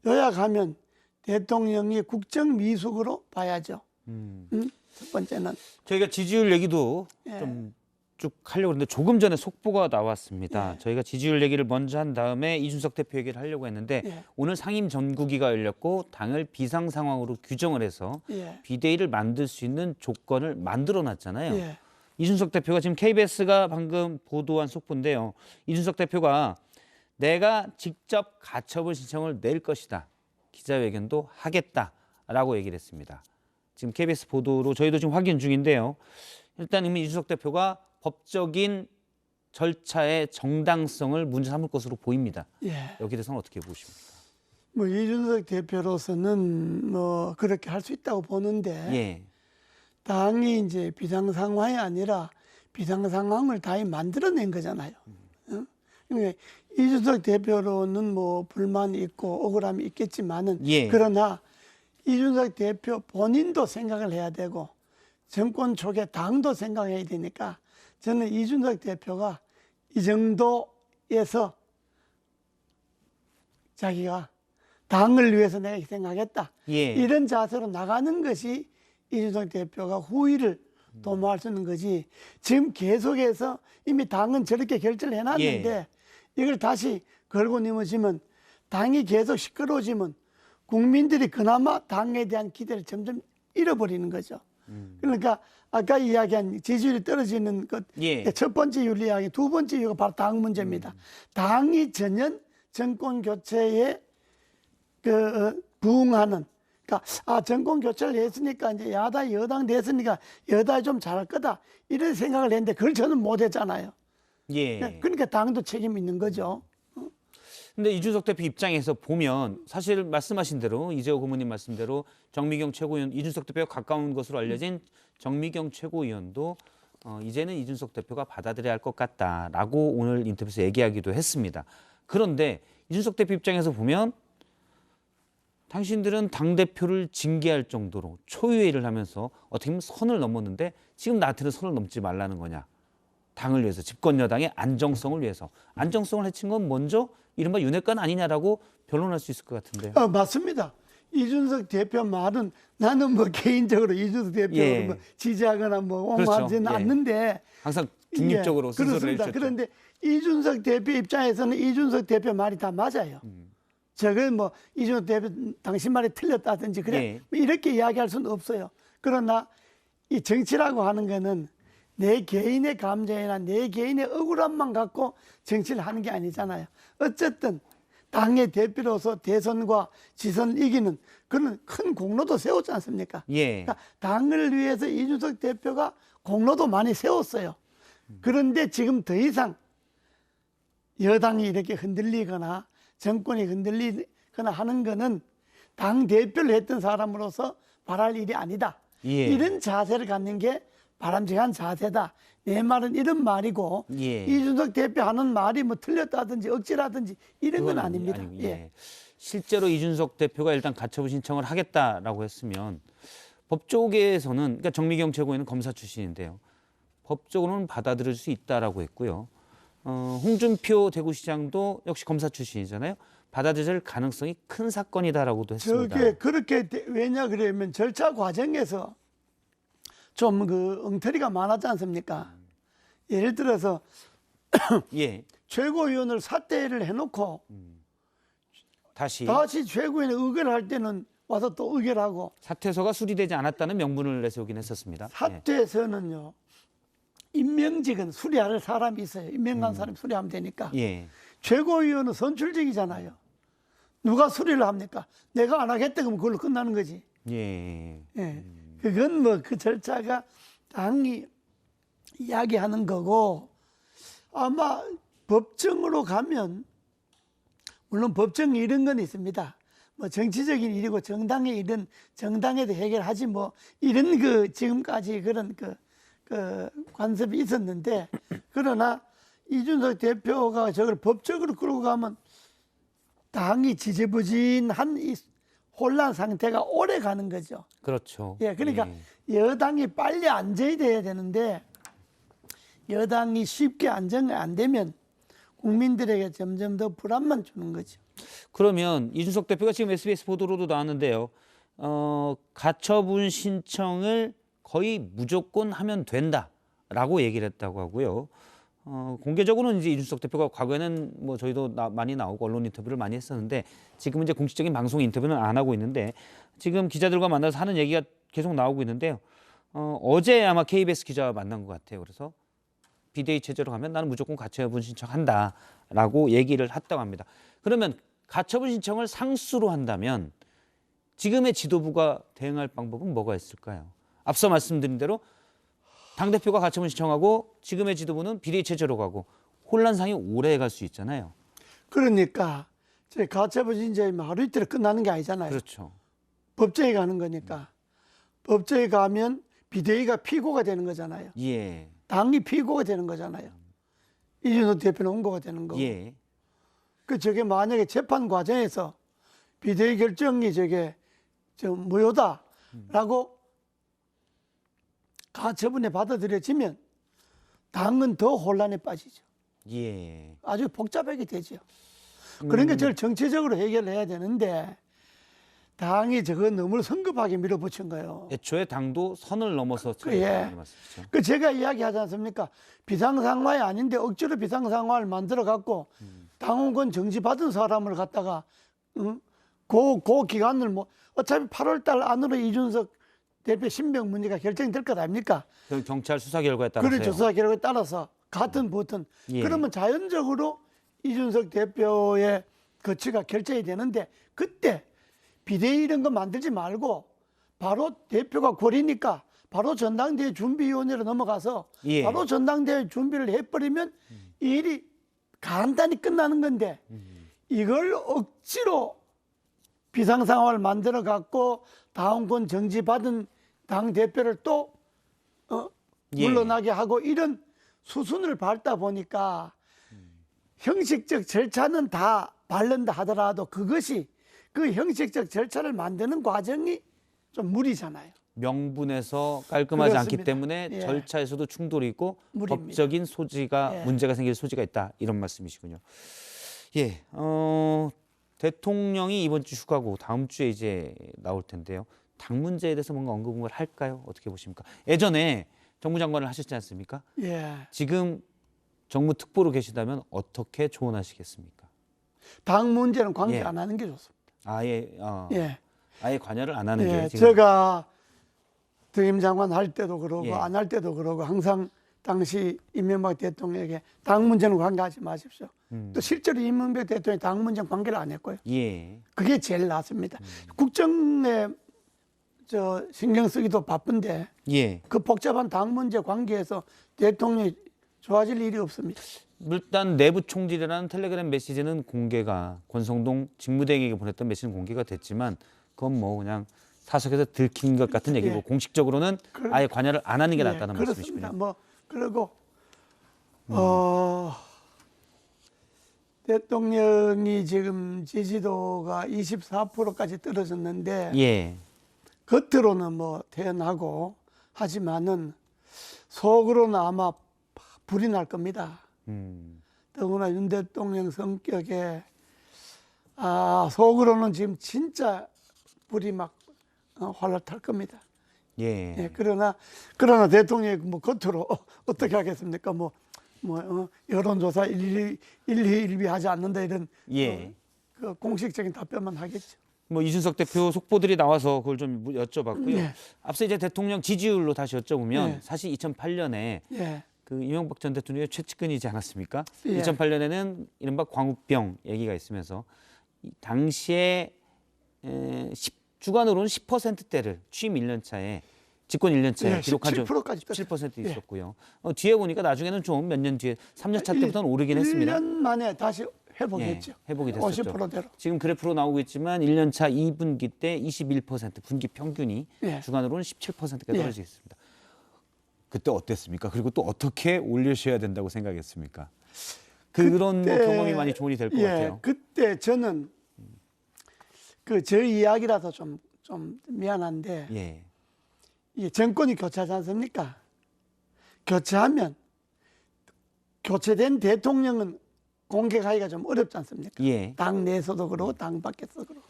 요약하면 대통령이 국정미숙으로 봐야죠. 첫 번째는. 저희가 지지율 얘기도 예. 좀 쭉 하려고 했는데 조금 전에 속보가 나왔습니다. 저희가 지지율 얘기를 먼저 한 다음에 이준석 대표 얘기를 하려고 했는데 예. 오늘 상임 전국위가 열렸고 당을 비상 상황으로 규정을 해서 예. 비대위를 만들 수 있는 조건을 만들어 놨잖아요. 예. 이준석 대표가 지금 KBS가 방금 보도한 속보인데요. 이준석 대표가 내가 직접 가처분 신청을 낼 것이다. 기자회견도 하겠다라고 얘기를 했습니다. 지금 KBS 보도로 저희도 지금 확인 중인데요. 일단 이미 이준석 대표가 법적인 절차의 정당성을 문제 삼을 것으로 보입니다. 예. 여기에 대해서는 어떻게 보십니까? 뭐 이준석 대표로서는 뭐 그렇게 할 수 있다고 보는데 예. 당이 이제 비상 상황이 아니라 비상 상황을 다시 만들어낸 거잖아요. 그러니까 이준석 대표로는 뭐 불만이 있고 억울함이 있겠지만은 예. 그러나 이준석 대표 본인도 생각을 해야 되고 정권 초기에 당도 생각해야 되니까 저는 이준석 대표가 이 정도에서 자기가 당을 위해서 내가 생각했다. 예. 이런 자세로 나가는 것이 이준석 대표가 후위를 도모할 수 있는 거지. 지금 계속해서 이미 당은 저렇게 결정을 해놨는데 이걸 다시 걸고 넘어지면 당이 계속 시끄러워지면 국민들이 그나마 당에 대한 기대를 점점 잃어버리는 거죠. 그러니까 아까 이야기한 지지율이 떨어지는 것, 첫 번째 이유 이야기, 두 번째 이유가 바로 당 문제입니다. 당이 전혀 정권 교체에 부응하는, 그러니까 정권 교체를 했으니까 이제 야당 여당 됐으니까 여당이 좀 잘할 거다 이런 생각을 했는데 그걸 저는 못했잖아요. 그러니까 당도 책임이 있는 거죠. 근데 이준석 대표 입장에서 보면 사실 말씀하신 대로 이재호 고모님 말씀대로 정미경 최고위원, 이준석 대표가 가까운 것으로 알려진 정미경 최고위원도 이제는 이준석 대표가 받아들여야 할 것 같다라고 오늘 인터뷰에서 얘기하기도 했습니다. 그런데 이준석 대표 입장에서 보면 당신들은 당대표를 징계할 정도로 초유의를 하면서 어떻게 보면 선을 넘었는데 지금 나한테는 선을 넘지 말라는 거냐. 당을 위해서, 집권 여당의 안정성을 위해서. 안정성을 해친 건 먼저 이른바 윤핵관 아니냐라고 변론할 수 있을 것 같은데요. 맞습니다. 이준석 대표 말은 나는 뭐 개인적으로 이준석 대표를 뭐 지지하거나 뭐 옹호하지는 않는데 항상 중립적으로 순서를 해주셨죠. 그런데 이준석 대표 입장에서는 이준석 대표 말이 다 맞아요. 저건 뭐 이준석 대표 당신 말이 틀렸다든지 그래 이렇게 이야기할 수는 없어요. 그러나 이 정치라고 하는 거는 내 개인의 감정이나 내 개인의 억울함만 갖고 정치를 하는 게 아니잖아요. 어쨌든 당의 대표로서 대선과 지선을 이기는 그런 큰 공로도 세웠지 않습니까? 그러니까 당을 위해서 이준석 대표가 공로도 많이 세웠어요. 그런데 지금 더 이상 여당이 이렇게 흔들리거나 정권이 흔들리거나 하는 거는 당 대표를 했던 사람으로서 바랄 일이 아니다. 이런 자세를 갖는 게 바람직한 자세다. 내 말은 이런 말이고 이준석 대표 하는 말이 뭐 틀렸다든지 억지라든지 이런 건 아닙니다. 실제로 이준석 대표가 일단 가처분 신청을 하겠다라고 했으면 법조계에서는, 그러니까 정미경 최고위원은 검사 출신인데요. 법적으로는 받아들일 수 있다라고 했고요. 홍준표 대구시장도 역시 검사 출신이잖아요. 받아들일 가능성이 큰 사건이다라고도 했습니다. 저게 그렇게 왜냐 그러면 절차 과정에서 좀 그 엉터리가 많았지 않습니까? 예를 들어서 최고위원을 사퇴를 해놓고 다시 최고위원이 의결할 때는 와서 또 의결하고 사퇴서가 수리되지 않았다는 명분을 내세우긴 했었습니다. 사퇴서는요. 임명직은 수리할 사람이 있어요. 임명한 사람이 수리하면 되니까. 최고위원은 선출직이잖아요. 누가 수리를 합니까? 내가 안 하겠다 그러면 그걸로 끝나는 거지. 그건 뭐 그 절차가 당이 이야기하는 거고 아마 법정으로 가면 물론 법정 이런 건 있습니다. 뭐 정치적인 일이고 정당의 일은 정당에도 해결하지 뭐 이런 그 지금까지 그런 그 관습이 있었는데 그러나 이준석 대표가 저걸 법적으로 끌고 가면 당이 지지부진한 이 혼란 상태가 오래 가는 거죠. 그렇죠. 그러니까 여당이 빨리 안정이 돼야 되는데 여당이 쉽게 안정이 안 되면 국민들에게 점점 더 불안만 주는 거죠. 그러면 이준석 대표가 지금 SBS 보도로도 나왔는데요. 가처분 신청을 거의 무조건 하면 된다라고 얘기를 했다고 하고요. 공개적으로는 이제 이준석 대표가 과거에는 뭐 저희도 많이 나오고 언론 인터뷰를 많이 했었는데 지금은 이제 공식적인 방송 인터뷰는 안 하고 있는데 지금 기자들과 만나서 하는 얘기가 계속 나오고 있는데요. 어제 아마 KBS 기자와 만난 것 같아요. 그래서 비대위 체제로 가면 나는 무조건 가처분 신청한다라고 얘기를 했다고 합니다. 그러면 가처분 신청을 상수로 한다면 지금의 지도부가 대응할 방법은 뭐가 있을까요? 앞서 말씀드린 대로 당대표가 가처분 신청하고 지금의 지도부는 비대위 체제로 가고 혼란상이 오래 갈 수 있잖아요. 그러니까 가처분 신청이 하루 이틀에 끝나는 게 아니잖아요. 그렇죠. 법정에 가는 거니까. 법정에 가면 비대위가 피고가 되는 거잖아요. 당이 피고가 되는 거잖아요. 이준석 대표는 원고가 되는 거고. 저게 만약에 재판 과정에서 비대위 결정이 저게 무효다라고 가처분에 받아들여지면 당은 더 혼란에 빠지죠. 예. 아주 복잡하게 되죠. 그러니까 저를 정치적으로 해결을 해야 되는데 당이 저거 너무 성급하게 밀어붙인 거예요. 애초에 당도 선을 넘어서 예. 말씀이시죠. 그 제가 이야기하지 않습니까? 비상상황이 아닌데 억지로 비상상황을 만들어 갖고 당원권 정지받은 사람을 갖다가 그 기간을 뭐 어차피 8월 달 안으로 이준석 대표 신병 문제가 결정될 것 아닙니까? 그 경찰 수사 결과에 따라서 그렇죠. 수사 결과에 따라서 같은 버튼. 예. 그러면 자연적으로 이준석 대표의 거취가 결정이 되는데 그때 비대위 이런 거 만들지 말고 바로 대표가 고리니까 바로 전당대회 준비위원회로 넘어가서 예. 바로 전당대회 준비를 해버리면 이 일이 간단히 끝나는 건데 이걸 억지로 비상상황을 만들어 갖고 당원권 정지받은 당 대표를 또 예. 물러나게 하고 이런 수순을 밟다 보니까 형식적 절차는 다 바른다 하더라도 그것이 그 형식적 절차를 만드는 과정이 좀 무리잖아요. 명분에서 깔끔하지 않기 그렇습니다. 때문에 예. 절차에서도 충돌이 있고 무리입니다. 법적인 소지가 예. 문제가 생길 소지가 있다 이런 말씀이시군요. 예, 대통령이 이번 주 휴가고 다음 주에 이제 나올 텐데요. 당 문제에 대해서 뭔가 언급을 할까요? 어떻게 보십니까? 예전에 정무 장관을 하셨지 않습니까? 예. 지금 정무 특보로 계시다면 어떻게 조언하시겠습니까? 당 문제는 관계 예. 안 하는 게 좋습니다. 아예 예. 아예 관여를 안 하는 예. 게 지금 제가 등임 장관 할 때도 그러고 예. 안 할 때도 그러고 항상 당시 이명박 대통령에게 당 문제는 관계하지 마십시오. 또 실제로 이명박 대통령이 당 문제는 관계를 안 했고요. 예. 그게 제일 낫습니다. 국정에 신경 쓰기도 바쁜데 예. 그 복잡한 당 문제 관계에서 대통령이 좋아질 일이 없습니다. 일단 내부 총질이라는 텔레그램 메시지는 공개가 권성동 직무대행에게 보냈던 메시지는 공개가 됐지만 그건 뭐 그냥 사석에서 들킨 것 같은 얘기고 예. 공식적으로는 아예 관여를 안 하는 게 예, 낫다는 그렇습니다. 말씀이시군요. 뭐 그리고 대통령이 지금 지지도가 24%까지 떨어졌는데 예. 겉으로는 뭐 태연하고 하지만은 속으로는 아마 불이 날 겁니다. 더구나 윤 대통령 성격에 속으로는 지금 진짜 불이 막 활활 탈 겁니다. 예. 예, 그러나 대통령이 뭐 겉으로 어떻게 하겠습니까? 여론조사 일희일비하지 않는다 이런 예. 그 공식적인 답변만 하겠죠. 뭐 이준석 대표 속보들이 나와서 그걸 좀 여쭤봤고요. 예. 앞서 이제 대통령 지지율로 다시 여쭤보면 예. 사실 2008년에 예. 그 이명박 전 대통령의 최측근이지 않았습니까? 예. 2008년에는 이른바 광우병 얘기가 있으면서 당시에 주간으로는 10%대를 취임 1년 차에 집권 1년 차에 예, 기록한 적 17%까지 17% 예. 있었고요. 뒤에 보니까 나중에는 좀 몇 년 뒤에 3년 차 때부터는 오르긴 했습니다. 1년 만에 다시 회복했죠. 예, 회복이 됐었죠. 50%대로. 지금 그래프로 나오고 있지만 1년 차 2분기 때 21% 분기 평균이 예. 주간으로는 17%가 예. 떨어지겠습니다. 그때 어땠습니까? 그리고 또 어떻게 올리셔야 된다고 생각했습니까? 그런 뭐 경험이 많이 조언이 될 것 같아요. 그때 저는 저 이야기라서 좀 미안한데 예. 이 정권이 교체하지 않습니까? 교체하면 교체된 대통령은 공개하기가 좀 어렵지 않습니까? 예. 당 내에서도 그러고 당 밖에서도 그러고.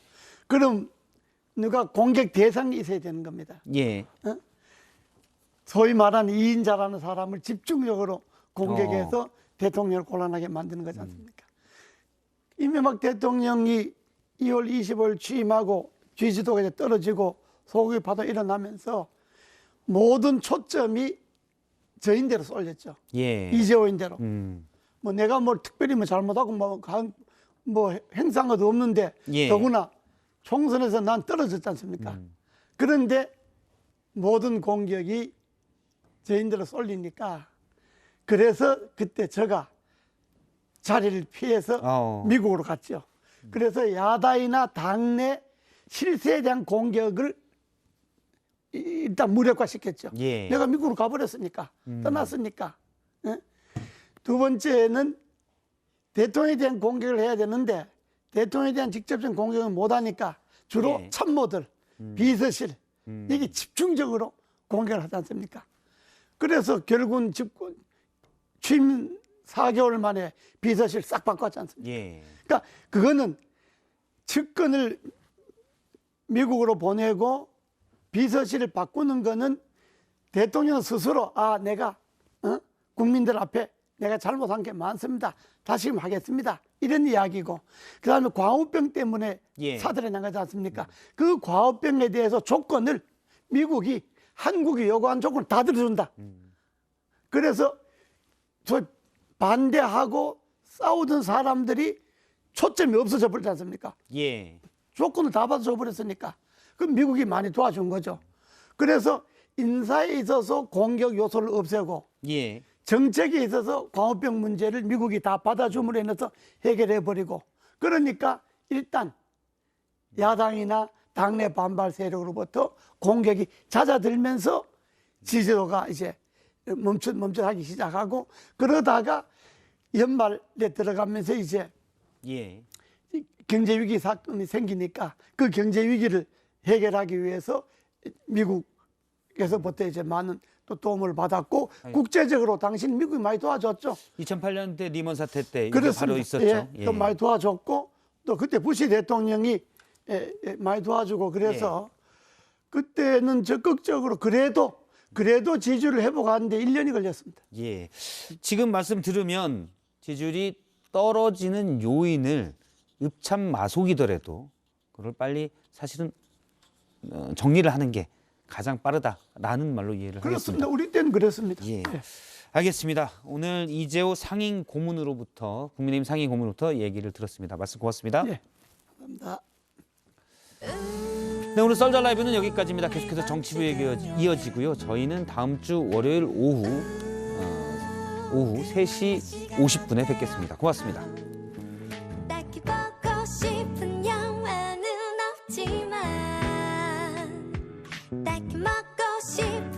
그럼 누가 공격 대상이 있어야 되는 겁니다. 예. 소위 말하는 2인자라는 사람을 집중적으로 공격해서 대통령을 곤란하게 만드는 거지 않습니까? 이명박 대통령이 2월 25일 취임하고 지지도가 이제 떨어지고 소국이 파도 일어나면서 모든 초점이 저인대로 쏠렸죠. 예. 이재호인대로. 뭐 내가 뭘 특별히 뭐 잘못하고 뭐 행사한 것도 없는데 예. 더구나 총선에서 난 떨어졌지 않습니까? 그런데 모든 공격이 저인대로 쏠리니까 그래서 그때 제가 자리를 피해서 미국으로 갔죠. 그래서 야당이나 당내 실세에 대한 공격을 일단 무력화시켰죠. 예. 내가 미국으로 가버렸으니까 떠났으니까. 예? 두 번째는 대통령에 대한 공격을 해야 되는데 대통령에 대한 직접적인 공격을 못하니까 주로 예. 참모들 비서실 이게 집중적으로 공격을 하지 않습니까? 그래서 결국은 집권 취임 4개월 만에 비서실 싹 바꿨지 않습니까? 예. 그러니까 그거는 측근을 미국으로 보내고 비서실을 바꾸는 거는 대통령 스스로 내가 국민들 앞에 내가 잘못한 게 많습니다. 다시금 하겠습니다. 이런 이야기고 그다음에 광우병 때문에 사들여 나가지 않습니까? 그 광우병에 대해서 조건을 미국이 한국이 요구한 조건을 다 들어준다. 그래서 저 반대하고 싸우던 사람들이 초점이 없어져 버리지 않습니까? 예. 조건을 다 받아줘 버렸으니까 그럼 미국이 많이 도와준 거죠. 그래서 인사에 있어서 공격 요소를 없애고 예. 정책에 있어서 광우병 문제를 미국이 다 받아줌으로 인해서 해결해 버리고 그러니까 일단 야당이나 당내 반발 세력으로부터 공격이 잦아들면서 지지도가 이제 멈춰하기 시작하고 그러다가 연말에 들어가면서 이제 예. 경제 위기 사건이 생기니까 그 경제 위기를 해결하기 위해서 미국에서부터 이제 많은 또 도움을 받았고 국제적으로 당신 미국이 많이 도와줬죠. 2008년대 리먼 사태 때 이게 그렇습니다. 바로 있었죠. 또 많이 도와줬고 또 그때 부시 대통령이 많이 도와주고 그래서 그때는 적극적으로 그래도 지지율을 회복하는데 1년이 걸렸습니다. 예. 지금 말씀 들으면 지지율이 떨어지는 요인을 읍참마속이더라도 그걸 빨리 사실은 정리를 하는 게 가장 빠르다라는 말로 이해를 그렇습니다. 하겠습니다. 우리 때는 그랬습니다. 예. 알겠습니다. 오늘 이재호 상임 고문으로부터 국민의힘 상임 고문으로부터 얘기를 들었습니다. 말씀 고맙습니다. 예. 감사합니다. 네, 오늘 썰전 라이브는 여기까지입니다. 계속해서 정치부에 이어지고요. 저희는 다음 주 월요일 오후 3시 50분에 뵙겠습니다. 고맙습니다. 딱히 보고 싶은 영화는 없지만 딱히 먹고 싶은